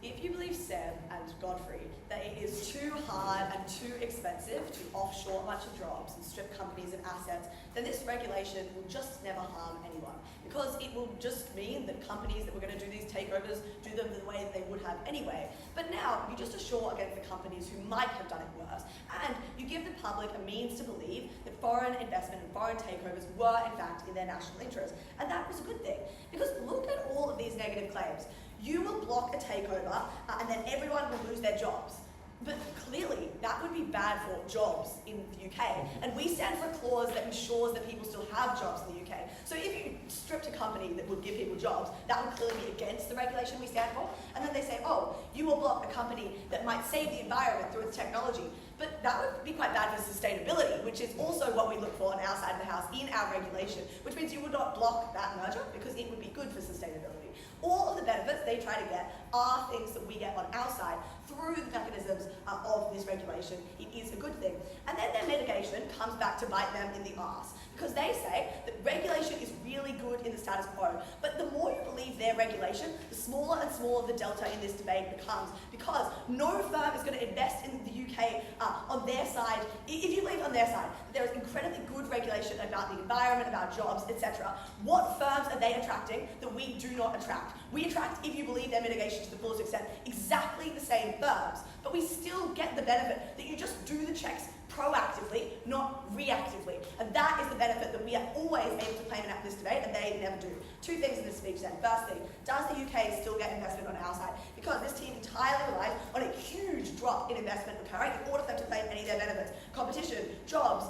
[SPEAKER 8] If you believe Sam and Godfrey that it is too hard and too expensive to offshore a bunch of jobs and strip companies of assets, then this regulation will just never harm anyone. Because it will just mean that companies that were going to do these takeovers do them the way that they would have anyway. But now you just assure against the companies who might have done it worse. And you give the public a means to believe that foreign investment and foreign takeovers were in fact in their national interest. And that was a good thing. Because look at all of these negative claims. You will block a takeover and then everyone will lose their jobs. But clearly, that would be bad for jobs in the UK. And we stand for a clause that ensures that people still have jobs in the UK. So if you stripped a company that would give people jobs, that would clearly be against the regulation we stand for. And then they say, oh, you will block a company that might save the environment through its technology. But that would be quite bad for sustainability, which is also what we look for on our side of the house in our regulation, which means you would not block that merger because it would be good for sustainability. All of the benefits they try to get are things that we get on our side through the mechanisms of this regulation. It is a good thing. And then their mitigation comes back to bite them in the arse. Because they say that regulation is really good in the status quo. But the more you believe their regulation, the smaller and smaller the delta in this debate becomes. Because no firm is going to invest in the UK on their side. If you believe on their side, there is incredibly good regulation about the environment, about jobs, etc. What firms are they attracting that we do not attract? We attract, if you believe their mitigation to the fullest extent, exactly the same firms. But we still get the benefit that you just do the checks proactively, not reactively. And that is the benefit that we are always able to claim at this debate, and they never do. Two things in this speech then. Firstly, does the UK still get investment on our side? Because this team entirely relies on a huge drop in investment occurring in order for them to claim any of their benefits. Competition, jobs,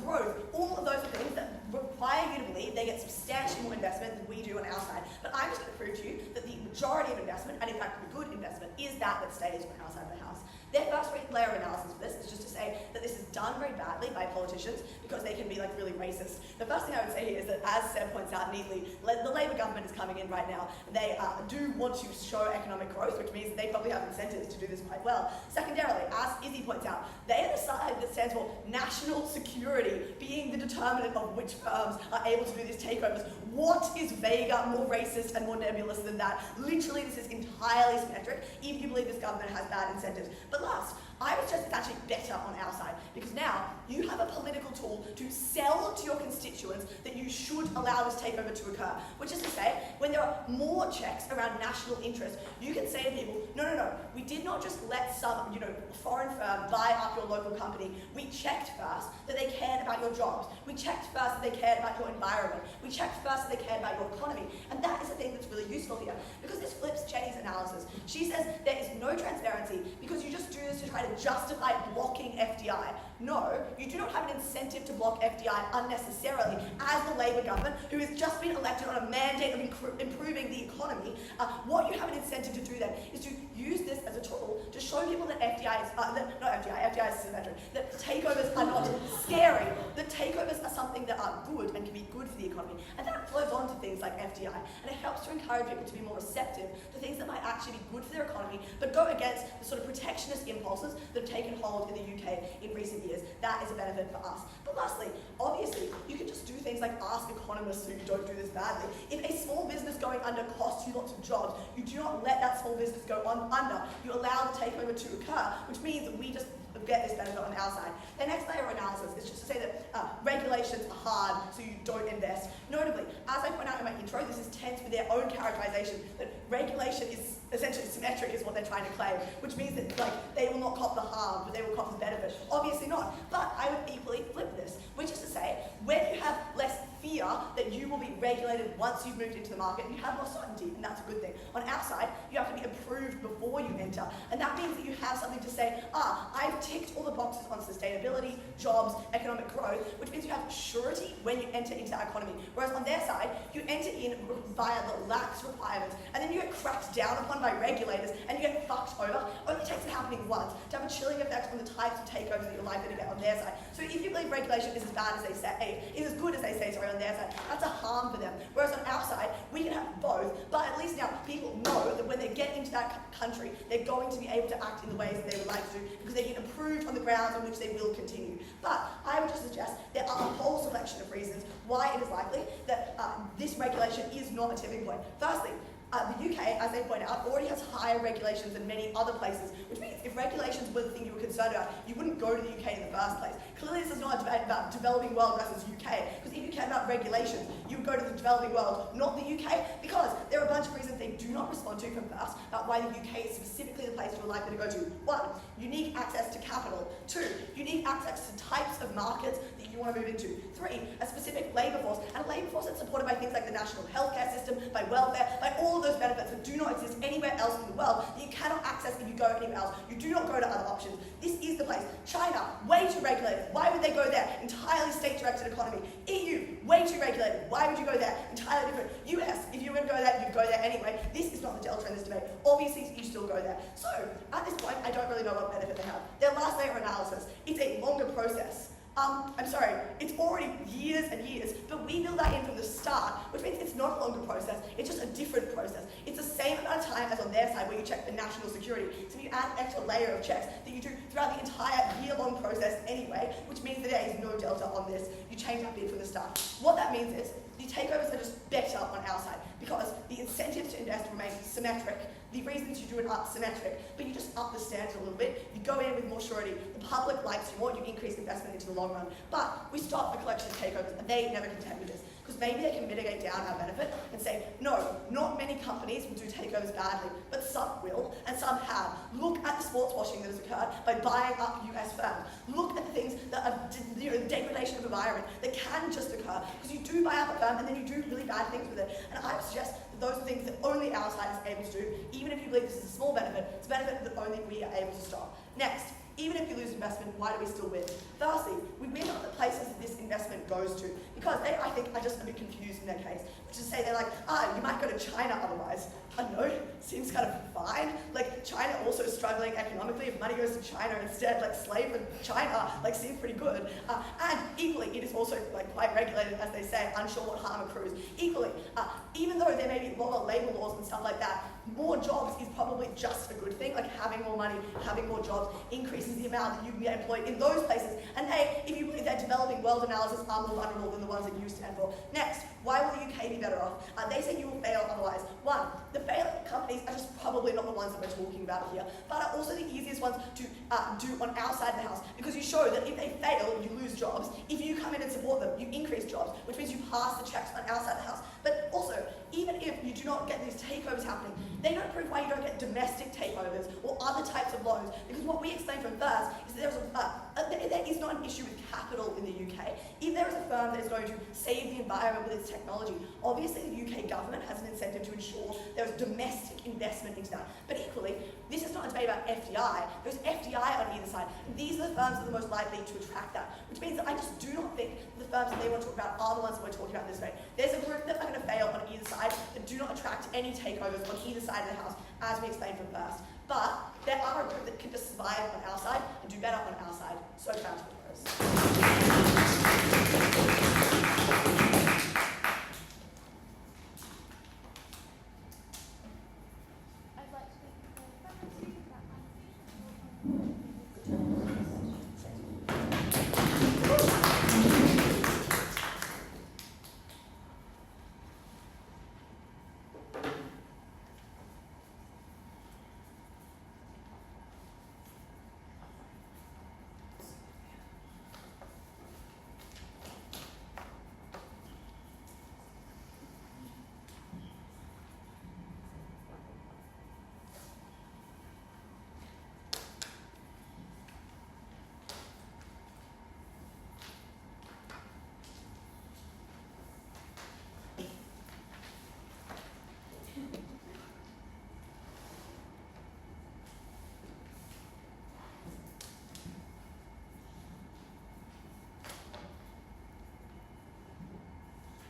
[SPEAKER 8] growth, all of those are things that require you to believe they get substantially more investment than we do on our side. But I'm just going to prove to you that the majority of investment, and in fact the good investment, is that stays on our side of the house. Their first layer of analysis for this is just to say that this is done very badly by politicians because they can be like really racist. The first thing I would say here is that, as Seb points out neatly, the Labour government is coming in right now. They do want to show economic growth, which means that they probably have incentives to do this quite well. Secondarily, as Izzy points out, they are the side that stands for national security being the determinant of which firms are able to do these takeovers. What is vaguer, more racist, and more nebulous than that? Literally, this is entirely symmetric if you believe this government has bad incentives. But last, I would suggest it's actually better on our side, because now you have a political tool to sell to your constituents that you should allow this takeover to occur. Which is to say, when there are more checks around national interest, you can say to people, no, we did not just let some, foreign firm buy up your local company. We checked first that they cared about your jobs. We checked first that they cared about your environment. We checked first that they cared about your economy. And that is the thing that's really useful here, because this flips Jenny's analysis. She says there is no transparency because you just do this to try to justify blocking FDI. No, you do not have an incentive to block FDI unnecessarily as the Labour government, who has just been elected on a mandate of improving the economy. What you have an incentive to do then is to use this as a tool to show people that FDI is, FDI is symmetric, that takeovers are not scary, that takeovers are something that are good and can be good for the economy. And that flows on to things like FDI, and it helps to encourage people to be more receptive to things that might actually be good for their economy, but go against the sort of protectionist impulses that have taken hold in the UK in recent years. That is a benefit for us. But lastly, obviously, you can just do things like ask economists who don't do this badly. If a small business going under costs you lots of jobs, you do not let that small business go under. You allow the takeover to occur, which means that we just get this benefit on our side. The next layer of analysis is just to say that regulations are hard, so you don't invest. Notably, as I point out in my intro, this is tense with their own characterization that regulation is essentially symmetric is what they're trying to claim, which means that they will not cop the harm, but they will cop the benefit. Obviously not. But I would equally flip this, which is to say, when you have less fear that you will be regulated once you've moved into the market, you have more certainty, and that's a good thing. On our side, you have to be approved before you enter, and that means that you have something to say, I've ticked all the boxes on sustainability, jobs, economic growth, which means you have surety when you enter into our economy. Whereas on their side, you enter in via the lax requirements, and then you get cracked down upon by regulators, and you get fucked over. Only takes it happening once to have a chilling effect on the types of takeovers that you're likely to get on their side. So if you believe regulation is as bad as they say, is as good as they say, on their side, that's a harm for them. Whereas on our side, we can have both, but at least now people know that when they get into that country, they're going to be able to act in the ways that they would like to do, because they get approved on the grounds on which they will continue. But I would just suggest there are a whole selection of reasons why it is likely that this regulation is not a tipping point. Firstly, the UK, as they point out, already has higher regulations than many other places, which means if regulations were the thing you were concerned about, you wouldn't go to the UK in the first place. Clearly this is not a debate about developing world versus UK, because if you care about regulations, you would go to the developing world, not the UK, because there are a bunch of reasons they do not respond to from first about why the UK is specifically the place you're likely to go to. 1, unique access to capital. 2, unique access to types of markets that you want to move into. 3, a specific labour force, and a labour force that's supported by things like the national healthcare system, by welfare, by all of those benefits that do not exist anywhere else in the world that you cannot access if you go anywhere else. You do not go to other options. This is the place. China, way too regulated. Why would they go there? Entirely state-directed economy. EU, way too regulated. Why would you go there? Entirely different. US, if you were going to go there, you'd go there anyway. This is not the delta in this debate. Obviously, you still go there. So, at this point, I don't really know what benefit they have. Their last layer analysis, it's a longer process. I'm sorry, it's already years and years, but we build that in from the start, which means it's not a longer process, it's just a different process. It's the same amount of time as on their side where you check for national security. So you add an extra layer of checks that you do throughout the entire year-long process anyway, which means that there is no delta on this. You change that bit from the start. What that means is the takeovers are just better on our side because the incentives to invest remain symmetric. The reasons you do it are symmetric, but you just up the standards a little bit. You go in with more surety. The public likes you more, you increase investment into the long run. But we stop the collection of takeovers, and they never contend with this. Because maybe they can mitigate down our benefit and say, no, not many companies will do takeovers badly, but some will, and some have. Look at the sports washing that has occurred by buying up US firms. Look at the things that are, the degradation of environment that can just occur, because you do buy up a firm and then you do really bad things with it. And I would suggest that those are things that only our side is able to do. Even if you believe this is a small benefit, it's a benefit that only we are able to stop. Next, even if you lose investment, why do we still win? Firstly, we win on the places that this investment goes to, because they, I think, are just a bit confused in their case, which is to say they're like, you might go to China otherwise. I don't know, seems kind of fine. Like, China also struggling economically. If money goes to China instead, like slave in China, like seems pretty good. And equally, it is also like quite regulated, as they say, unsure what harm accrues. Equally, even though there may be lower labor laws and stuff like that, more jobs is probably just a good thing. Like having more money, having more jobs increases the amount that you can get employed in those places. And hey, if you believe that developing world analysis are more vulnerable than the ones that you stand for. Next, why will the UK be better off? They say you will fail otherwise. 1, the failing companies are just probably not the ones that we're talking about here, but are also the easiest ones to do on our side of the house, because you show that if they fail, you lose jobs. If you come in and support them, you increase jobs, which means you pass the checks on our side of the house. But also, even if you do not get these takeovers happening, they don't prove why you don't get domestic takeovers or other types of loans, because what we explained from first is that there is not an issue with capital in the UK. If there is a firm that is going to save the environment with its technology, obviously the UK government has an incentive to ensure there is domestic investment into that. But equally, this is not a debate about FDI. There's FDI on either side. These are the firms that are the most likely to attract that, which means that I just do not think the firms that they want to talk about are the ones that we're talking about in this debate. There's a group that are going to fail on either side that do not attract any takeovers on either side of the house, as we explained from first. But there are a group that can just survive on our side and do better on our side. So found to
[SPEAKER 1] I'd like to thank the faculty for that presentation.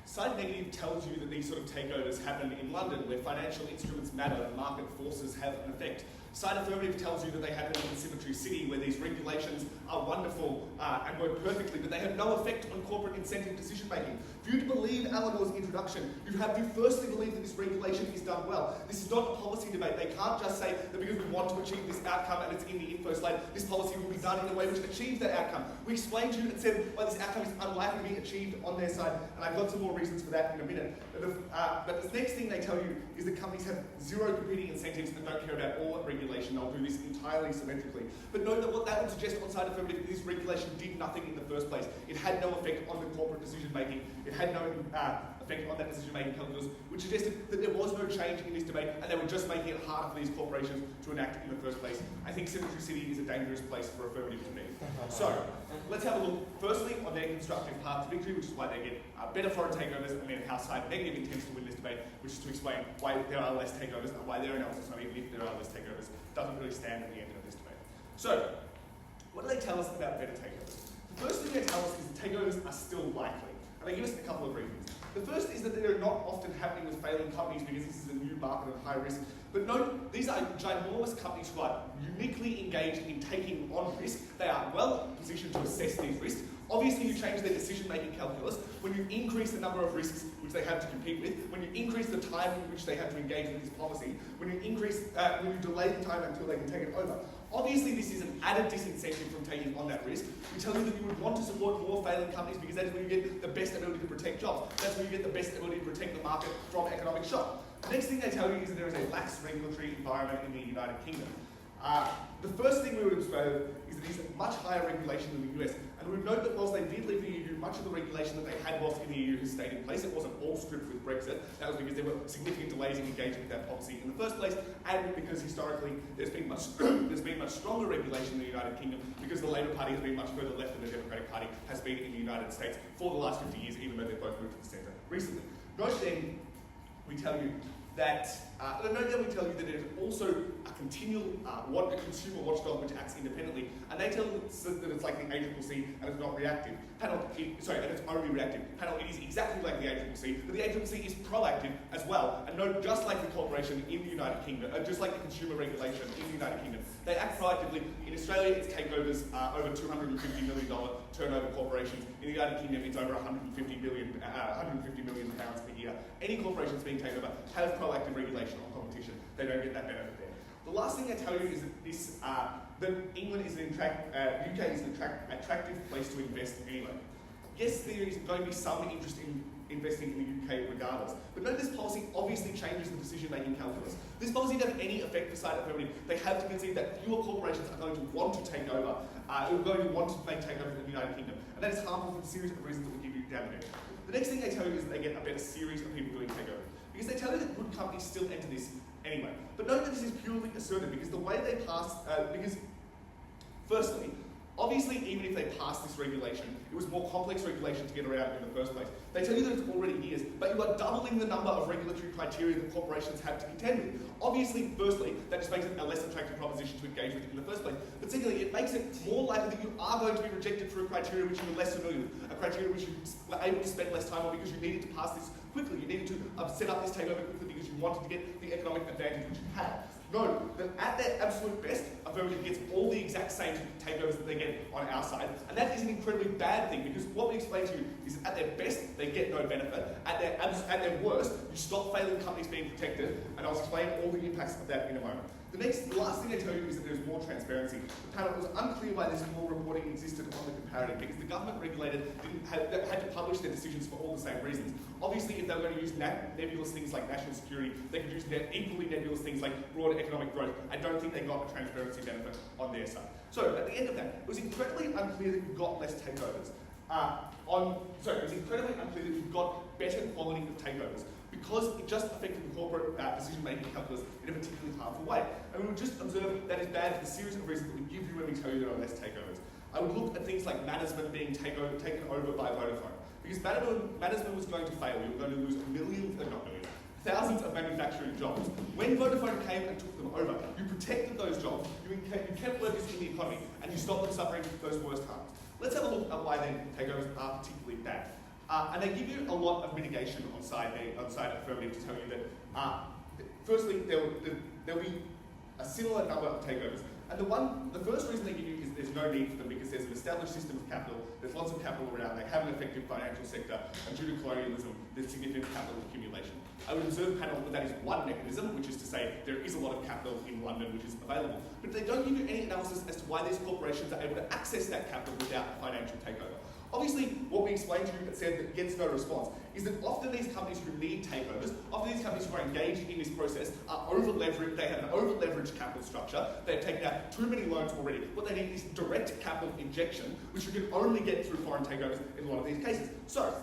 [SPEAKER 7] Side negative tells you that these sort of takeovers happen in London, where financial instruments matter and market forces have an effect. Side Affirmative tells you that they have an symmetry city where these regulations are wonderful and work perfectly, but they have no effect on corporate incentive decision making. For you to believe Eleanor's introduction, you have to firstly believe that this regulation is done well. This is not a policy debate. They can't just say that because we want to achieve this outcome and it's in the info slide, this policy will be done in a way which achieves that outcome. We explained to you and said why this outcome is unlikely to be achieved on their side, and I've got some more reasons for that in a minute. But the next thing they tell you is that companies have zero competing incentives and don't care about all regulation. They'll do this entirely symmetrically. But note that what that would suggest on Side Affirmative is this regulation did nothing in the first place. It had no effect on the corporate decision making. It had no effect on that decision making calculus, which suggested that there was no change in this debate and they were just making it harder for these corporations to enact in the first place. I think Symmetry City is a dangerous place for Affirmative to be. So, let's have a look firstly on their constructive path to victory, which is why they get better foreign takeovers, and then how Side Negative intends to win this debate, which is to explain why there are less takeovers and why their analysis, not even if there are less takeovers, doesn't really stand at the end of this debate. So, what do they tell us about better takeovers? The first thing they tell us is that takeovers are still likely, and they give us a couple of reasons. The first is that they're not often happening with failing companies because this is a new market of high risk. But note, these are ginormous companies who are uniquely engaged in taking on risk. They are well positioned to assess these risks. Obviously, you change their decision-making calculus when you increase the number of risks which they have to compete with, when you increase the time in which they have to engage with this policy, when you delay the time until they can take it over. Obviously, this is an added disincentive from taking on that risk. We tell you that you would want to support more failing companies because that is where you get the best ability to protect jobs. That's where you get the best ability to protect the market from economic shock. The next thing they tell you is that there is a lax regulatory environment in the United Kingdom. The first thing we would observe is that there's much higher regulation than the US. And we would note that whilst they did leave the EU, much of the regulation that they had whilst in the EU has stayed in place. It wasn't all stripped with Brexit. That was because there were significant delays in engaging with that policy in the first place, and because historically there's been much stronger regulation in the United Kingdom because the Labour Party has been much further left than the Democratic Party has been in the United States for the last 50 years, even though they've both moved to the centre recently. Note then, we tell you that there's also a continual consumer watchdog which acts independently, and they tell us that it's like the ACCC and it's not reactive. And it's only reactive. It is exactly like the ACCC, but the ACCC is proactive as well. And note, just like the corporation in the United Kingdom, just like the consumer regulation in the United Kingdom, they act proactively. In Australia, it's takeovers over $250 million turnover corporations. In the United Kingdom, it's over 150 million pounds per year. Any corporation that's being taken over has proactive regulation on competition. They don't get that benefit there. The last thing I tell you is that England is UK is an attractive place to invest anyway. Yes, there is going to be some interest in investing in the UK regardless, but note this policy obviously changes the decision-making calculus. This policy doesn't have any effect for Side Affirmative. They have to concede that fewer corporations are going to want to take over, are going to want to make takeovers in the United Kingdom, and that is harmful for a series of reasons that we'll give you down there. The next thing they tell you is that they get a better series of people doing takeovers, because they tell you that good companies still enter this anyway. But note that this is purely assertive, because the way they pass, firstly, obviously, even if they pass this regulation, it was more complex regulation to get around in the first place. They tell you that it's already years, but you are doubling the number of regulatory criteria that corporations have to contend with. Obviously, firstly, that just makes it a less attractive proposition to engage with in the first place. But secondly, it makes it more likely that you are going to be rejected for a criteria which you were less familiar with, a criteria which you were able to spend less time on because you needed to pass this quickly. You needed to set up this takeover quickly because you wanted to get the economic advantage which you had. Note that at their absolute best, Affirmative gets all the exact same takeovers that they get on our side, and that is an incredibly bad thing, because what we explain to you is that at their best, they get no benefit. At their worst, you stop failing companies being protected, and I'll explain all the impacts of that in a moment. The last thing I tell you is that there's more transparency. The panel was unclear why this more reporting existed on the comparative, because the government regulator had to publish their decisions for all the same reasons. Obviously, if they were going to use nebulous things like national security, they could use equally nebulous things like broad economic growth. I don't think they got a transparency benefit on their side. So, at the end of that, it was incredibly unclear that you got less takeovers. It was incredibly unclear that you got better quality of takeovers, because it just affected the corporate decision-making calculus in a particularly harmful way. And we would just observe that is bad for the series of reasons that we give you when we tell you there are less takeovers. I would look at things like management being taken over by Vodafone. Because management was going to fail. You were going to lose thousands of manufacturing jobs. When Vodafone came and took them over, you protected those jobs, you kept workers in the economy, and you stopped them suffering those worst harms. Let's have a look at why then takeovers are particularly bad. And they give you a lot of mitigation on side Affirmative to tell you that, firstly, there'll be a similar number of takeovers. And the first reason they give you is there's no need for them because there's an established system of capital, there's lots of capital around, they have an effective financial sector, and due to colonialism, there's significant capital accumulation. I would observe panel that is one mechanism, which is to say there is a lot of capital in London which is available. But they don't give you any analysis as to why these corporations are able to access that capital without a financial takeover. Obviously, what we explained to you that said that gets no response is that often these companies who need takeovers, often these companies who are engaged in this process are over-leveraged, they have an over-leveraged capital structure, they've taken out too many loans already. What they need is direct capital injection, which you can only get through foreign takeovers in a lot of these cases. So,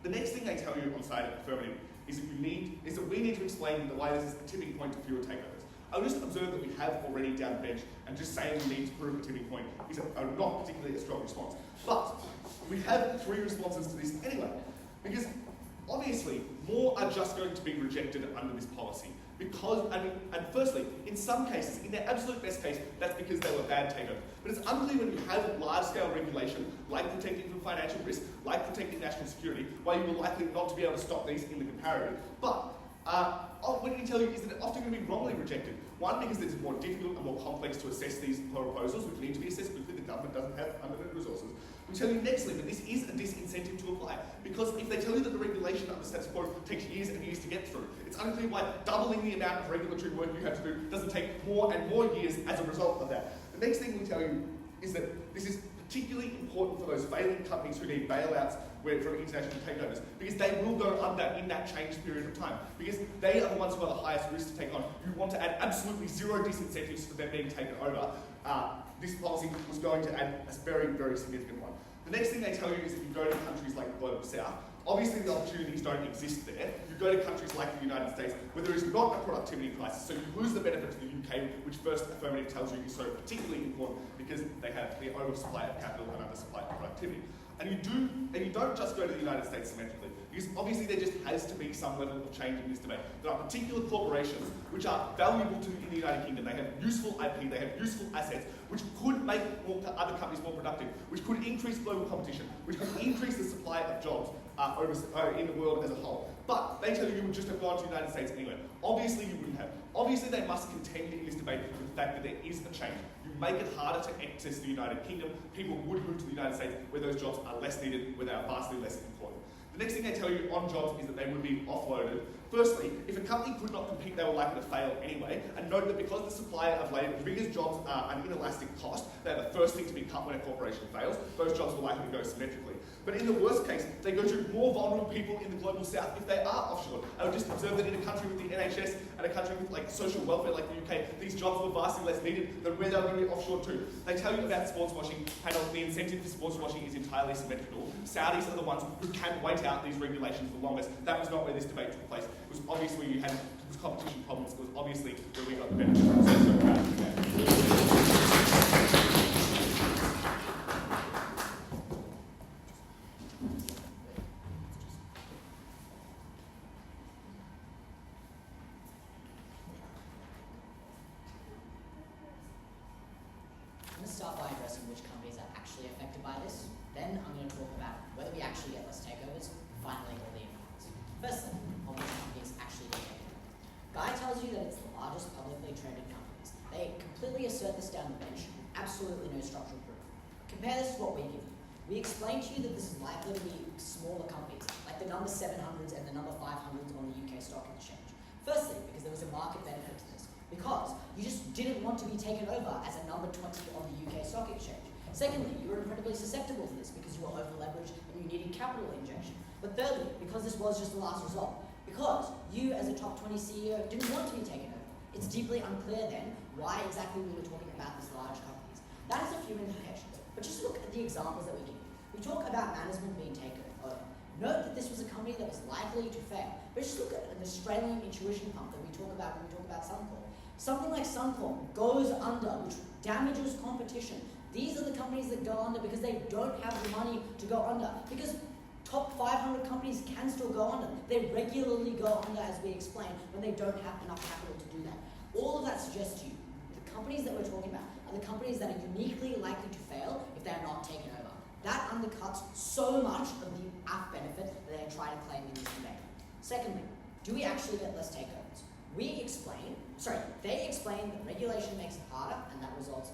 [SPEAKER 7] the next thing they tell you on side of Affirmative is that we need to explain why this is a tipping point to fewer takeovers. I'll just observe that we have already down the bench, and just saying we need to prove a tipping point is not particularly a strong response. But we have 3 responses to this anyway, because obviously more are just going to be rejected under this policy. Because, and firstly, in some cases, in their absolute best case, that's because they were bad takeovers. But it's unclear when you have large-scale regulation, like protecting from financial risk, like protecting national security, why you will likely not to be able to stop these in the comparative. But what can tell you is that it's often going to be wrongly rejected. One, because it's more difficult and more complex to assess these proposals, which need to be assessed quickly. The government doesn't have unlimited resources. We tell you nextly that this is a disincentive to apply, because if they tell you that the regulation under status quo takes years and years to get through, it's unclear why doubling the amount of regulatory work you have to do doesn't take more and more years as a result of that. The next thing we tell you is that this is particularly important for those failing companies who need bailouts from international takeovers, because they will go under in that change period of time, because they are the ones who are the highest risk to take on. You want to add absolutely zero disincentives for them being taken over. This policy was going to add a very, very significant one. The next thing they tell you is that you go to countries like the Global South. Obviously, the opportunities don't exist there. You go to countries like the United States, where there is not a productivity crisis, so you lose the benefit to the UK, which first Affirmative tells you is so particularly important because they have the oversupply of capital and undersupply of productivity. And you don't just go to the United States symmetrically, because obviously there just has to be some level of change in this debate. There are particular corporations which are valuable in the United Kingdom. They have useful IP, they have useful assets, which could make other companies more productive, which could increase global competition, which could increase the supply of jobs in the world as a whole. But they tell you would just have gone to the United States anyway. Obviously you wouldn't have. Obviously they must contend in this debate with the fact that there is a change. You make it harder to access the United Kingdom. People would move to the United States where those jobs are less needed, where they are vastly less employed. The next thing they tell you on jobs is that they would be offloaded. Firstly, if a company could not compete, they were likely to fail anyway. And note that because the supply of labour, because jobs are an inelastic cost, they're the first thing to be cut when a corporation fails. Those jobs were likely to go symmetrically. But in the worst case, they go to more vulnerable people in the global south if they are offshore. I would just observe that in a country with the NHS and a country with social welfare like the UK, these jobs were vastly less needed than where they were going to be offshore too. They tell you about sports washing panel. The incentive for sports washing is entirely symmetrical. Saudis are the ones who can wait out these regulations the longest. That was not where this debate took place. It was obviously you had competition problems. It was obviously where we got the benefit from.
[SPEAKER 6] I'm going to start by addressing which companies are actually affected by this. Then I'm going to talk about whether we actually get less takeovers, and finally all the impacts. Firstly, on which companies actually get taken over. Guy tells you that it's the largest publicly traded companies. They completely assert this down the bench, absolutely no structural proof. Compare this to what we give you. We explain to you that this is likely to be smaller companies, like the number 700s and the number 500s on the UK stock exchange. Firstly, because there was a market benefit to this, because you just didn't want to be taken over as a number 20 on the UK stock exchange. Secondly, you were incredibly susceptible to this because you were over-leveraged and you needed capital injection. But thirdly, because this was just the last result, because you as a top 20 CEO didn't want to be taken over. It's deeply unclear then why exactly we were talking about these large companies. That has a few implications, but just look at the examples that we give. We talk about management being taken over. Note that this was a company that was likely to fail, but just look at an Australian intuition pump that we talk about when we talk about Suncorp. Something like Suncorp goes under, which damages competition. These are the companies that go under because they don't have the money to go under. Because top 500 companies can still go under. They regularly go under, as we explained, when they don't have enough capital to do that. All of that suggests to you the companies that we're talking about are the companies that are uniquely likely to fail if they're not taken over. That undercuts so much of the benefit that they're trying to claim in this debate. Secondly, do we actually get less takeovers? They explain that regulation makes it harder and that results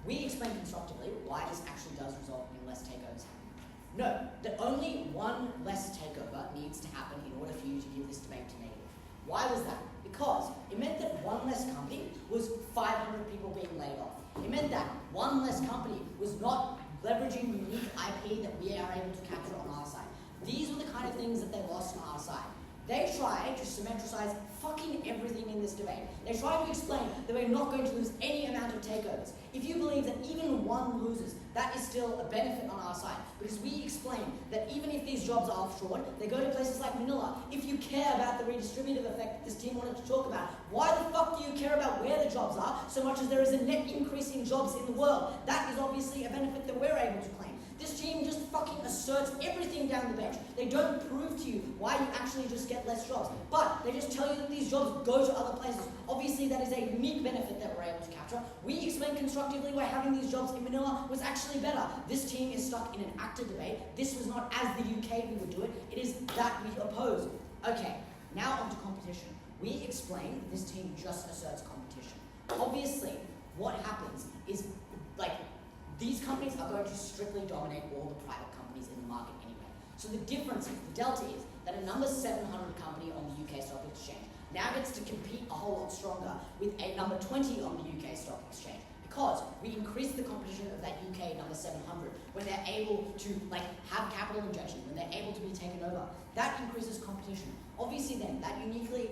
[SPEAKER 6] we explain constructively why this actually does result in less takeovers happening. No, that only one less takeover needs to happen in order for you to give this debate to negative. Why was that? Because it meant that one less company was 500 people being laid off. It meant that one less company was not leveraging unique IP that we are able to capture on our side. These were the kind of things that they lost on our side. They try to symmetricize fucking everything in this debate. They try to explain that we're not going to lose any amount of takeovers. If you believe that even one loses, that is still a benefit on our side. Because we explain that even if these jobs are offshored, they go to places like Manila. If you care about the redistributive effect that this team wanted to talk about, why the fuck do you care about where the jobs are so much as there is a net increase in jobs in the world? That is obviously a benefit that we're able to claim. This team just fucking asserts everything down the bench. They don't prove to you why you actually just get less jobs. But they just tell you that these jobs go to other places. Obviously, that is a unique benefit that we're able to capture. We explain constructively why having these jobs in Manila was actually better. This team is stuck in an active debate. This was not as the UK we would do it. It is that we oppose. Okay, now on to competition. We explain that this team just asserts competition. Obviously, what happens is, these companies are going to strictly dominate all the private companies in the market anyway. So the difference, the delta is that a number 700 company on the UK stock exchange now gets to compete a whole lot stronger with a number 20 on the UK stock exchange, because we increase the competition of that UK number 700 when they're able to have capital injection, when they're able to be taken over. That increases competition. Obviously then, that uniquely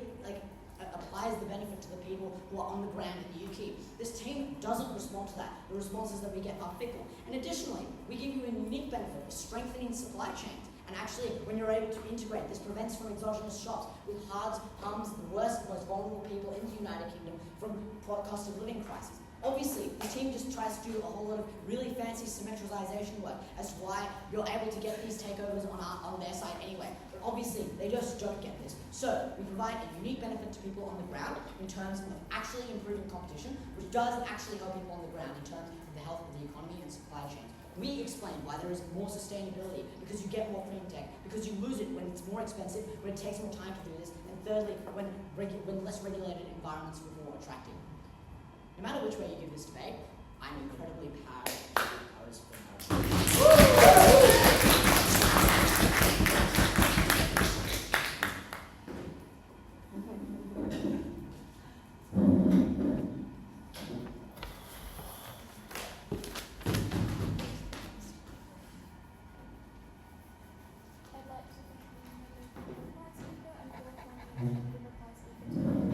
[SPEAKER 6] applies the benefit to the people who are on the ground in the UK. This team doesn't respond to that. The responses that we get are fickle. And additionally, we give you a unique benefit of strengthening supply chains. And actually, when you're able to integrate, this prevents from exogenous shocks, which harms the worst, most vulnerable people in the United Kingdom from cost of living crisis. Obviously, the team just tries to do a whole lot of really fancy symmetricization work as to why you're able to get these takeovers on their side anyway. But obviously, they just don't get this. So, we provide a unique benefit to people on the ground in terms of actually improving competition, which does actually help people on the ground in terms of the health of the economy and supply chains. We explain why there is more sustainability, because you get more clean tech, because you lose it when it's more expensive, when it takes more time to do this, and thirdly, when less regulated environments are more attractive. No matter which way you give this debate, I'm incredibly proud of
[SPEAKER 1] I'd like to thank the reply speaker and welcome the reply speaker to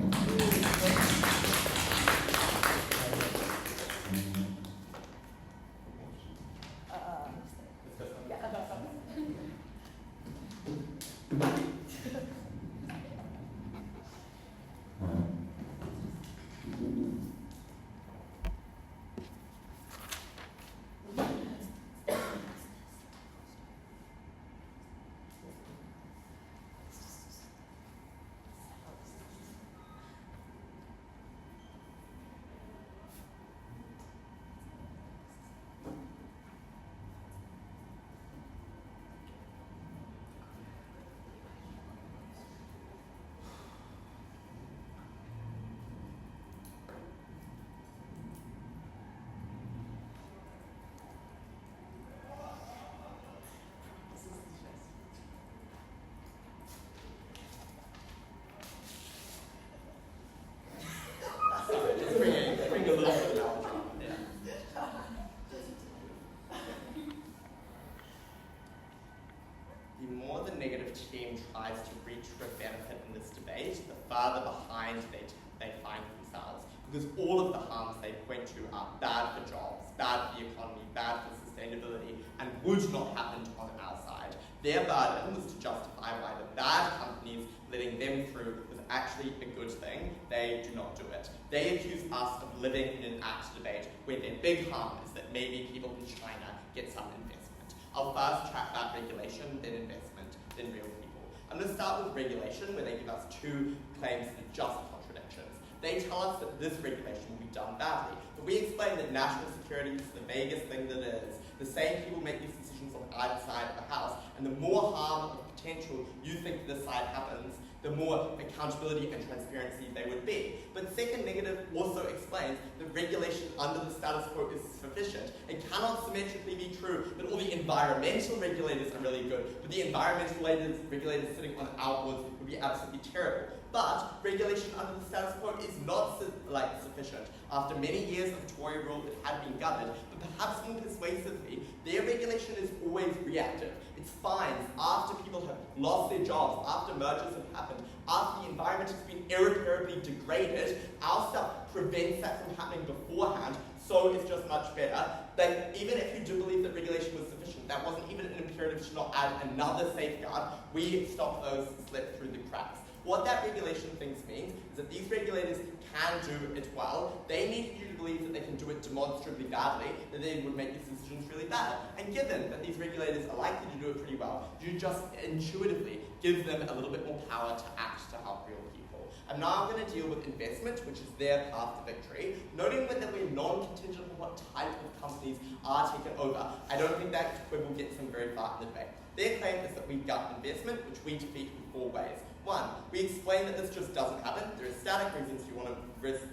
[SPEAKER 3] Bring a little bit of melodrama. The more the negative team tries to reach for a benefit in this debate, the farther behind they find themselves. Because all of the harms they point to are bad for jobs, bad for the economy, bad for sustainability, and would not happen on our side. Their burden was to justify why the bad companies letting them through was actually a good thing. They do not do it. They accuse us of living in an act debate where their big harm is that maybe people in China get some investment. I'll first track that regulation, then investment, then real people. I'm going to start with regulation, where they give us two claims that are just contradictions. They tell us that this regulation will be done badly, but we explain that national security is the vaguest thing that is. The same people make these decisions on either side of the house, and the more harm or potential you think this side happens, the more accountability and transparency they would be. But second negative also explains that regulation under the status quo is sufficient. It cannot symmetrically be true that all the environmental regulators are really good, but the environmental regulators sitting on our boards would be absolutely terrible. But regulation under the status quo is not sufficient. After many years of Tory rule, it had been gutted, but perhaps more persuasively, their regulation is always reactive. It's fines after people have lost their jobs, after mergers have happened, after the environment has been irreparably degraded. Our stuff prevents that from happening beforehand, so it's just much better. That even if you do believe that regulation was sufficient, that wasn't even an imperative to not add another safeguard. We stopped those slip through the cracks. What that regulation thing means is that these regulators can do it well. They need you to believe that they can do it demonstrably badly, that they would make these decisions really bad. And given that these regulators are likely to do it pretty well, you just intuitively give them a little bit more power to act to help real people. And now I'm going to deal with investment, which is their path to victory, noting that we're non-contingent on what type of companies are taken over. I don't think that quibble gets them very far in the debate. Their claim is that we gut investment, which we defeat in 4 ways. 1, we explain that this just doesn't happen. There are static reasons you want to risk,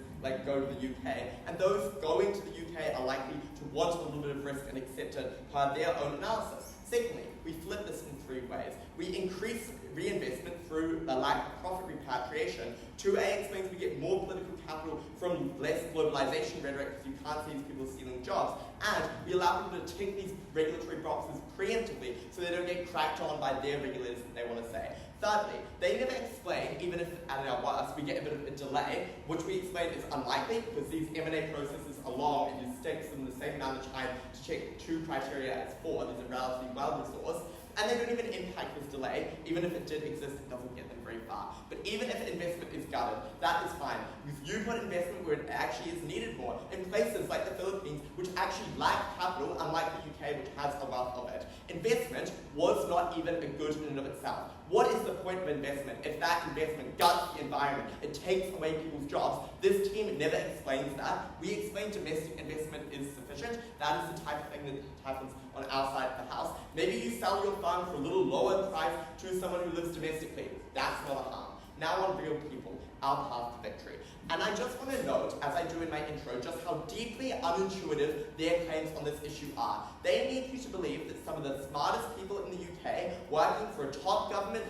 [SPEAKER 3] go to the UK, and those going to the UK are likely to want a little bit of risk and accept it per their own analysis. Secondly, we flip this in 3 ways. We increase reinvestment through a lack of profit repatriation. 2A explains we get more political capital from less globalization rhetoric because you can't see these people stealing jobs. And we allow people to tick these regulatory boxes preemptively so they don't get cracked on by their regulators that they want to say. Thirdly, they never explain, even if at our worst we get a bit of a delay, which we explain is unlikely because these M&A processes are long and it takes them the same amount of time to check 2 criteria as 4. These are relatively well resourced. And they don't even impact this delay. Even if it did exist, it doesn't get them very far. But even if investment is gutted, that is fine. Because you put investment where it actually is needed more, in places like the Philippines, which actually lack capital, unlike the UK, which has a wealth of it. Investment was not even a good in and of itself. What is the point of investment if that investment guts the environment? It takes away people's jobs. This team never explains that. We explain domestic investment is sufficient. That is the type of thing that happens on our side of the house. Maybe you sell your farm for a little lower price to someone who lives domestically. That's not a harm. Now on real people, our path to victory. And I just want to note, as I do in my intro, just how deeply unintuitive their claims on this issue are. They need you to believe that some of the smartest people in the UK working for a top government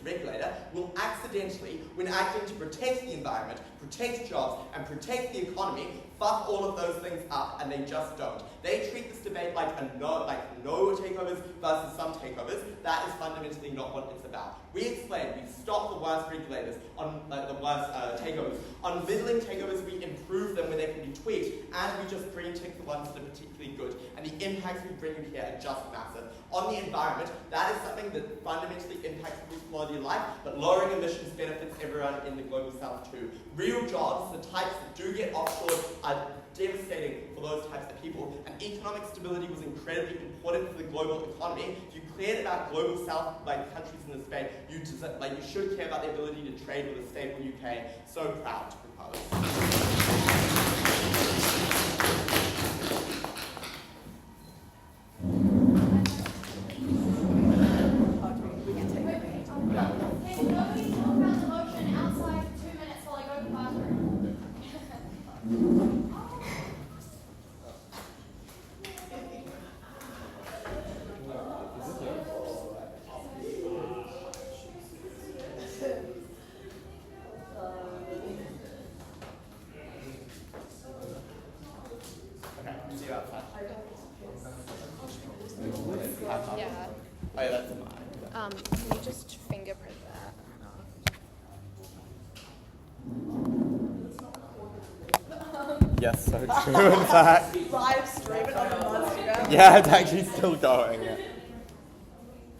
[SPEAKER 3] regulator will accidentally, when acting to protect the environment, protect jobs, and protect the economy, fuck all of those things up, and they just don't. They treat this debate like no takeovers versus some takeovers. That is fundamentally not what it's about. We explain, we stop the worst regulators on the worst takeovers. On middling takeovers, we improve them when they can be tweaked, and we just green tick the ones that are particularly good. And the impacts we bring in here are just massive. On the environment, that is something that fundamentally impacts people's quality of life, but lowering emissions benefits everyone in the global south too. Real jobs, the types that do get offshored, are devastating for those types of people, and economic stability was incredibly important for the global economy. If you cared about global south countries in the space, you should care about the ability to trade with a stable UK. So proud to propose.
[SPEAKER 1] Can nobody talk about the motion outside 2 minutes while I go to the bathroom?
[SPEAKER 3] Okay, see you outside.
[SPEAKER 4] Yeah.
[SPEAKER 3] Oh yeah, that's mine.
[SPEAKER 4] Can you just fingerprint that?
[SPEAKER 3] Yes, so true, in fact.
[SPEAKER 8] Live stream it on the Instagram.
[SPEAKER 3] Yeah, it's actually still going. Yeah.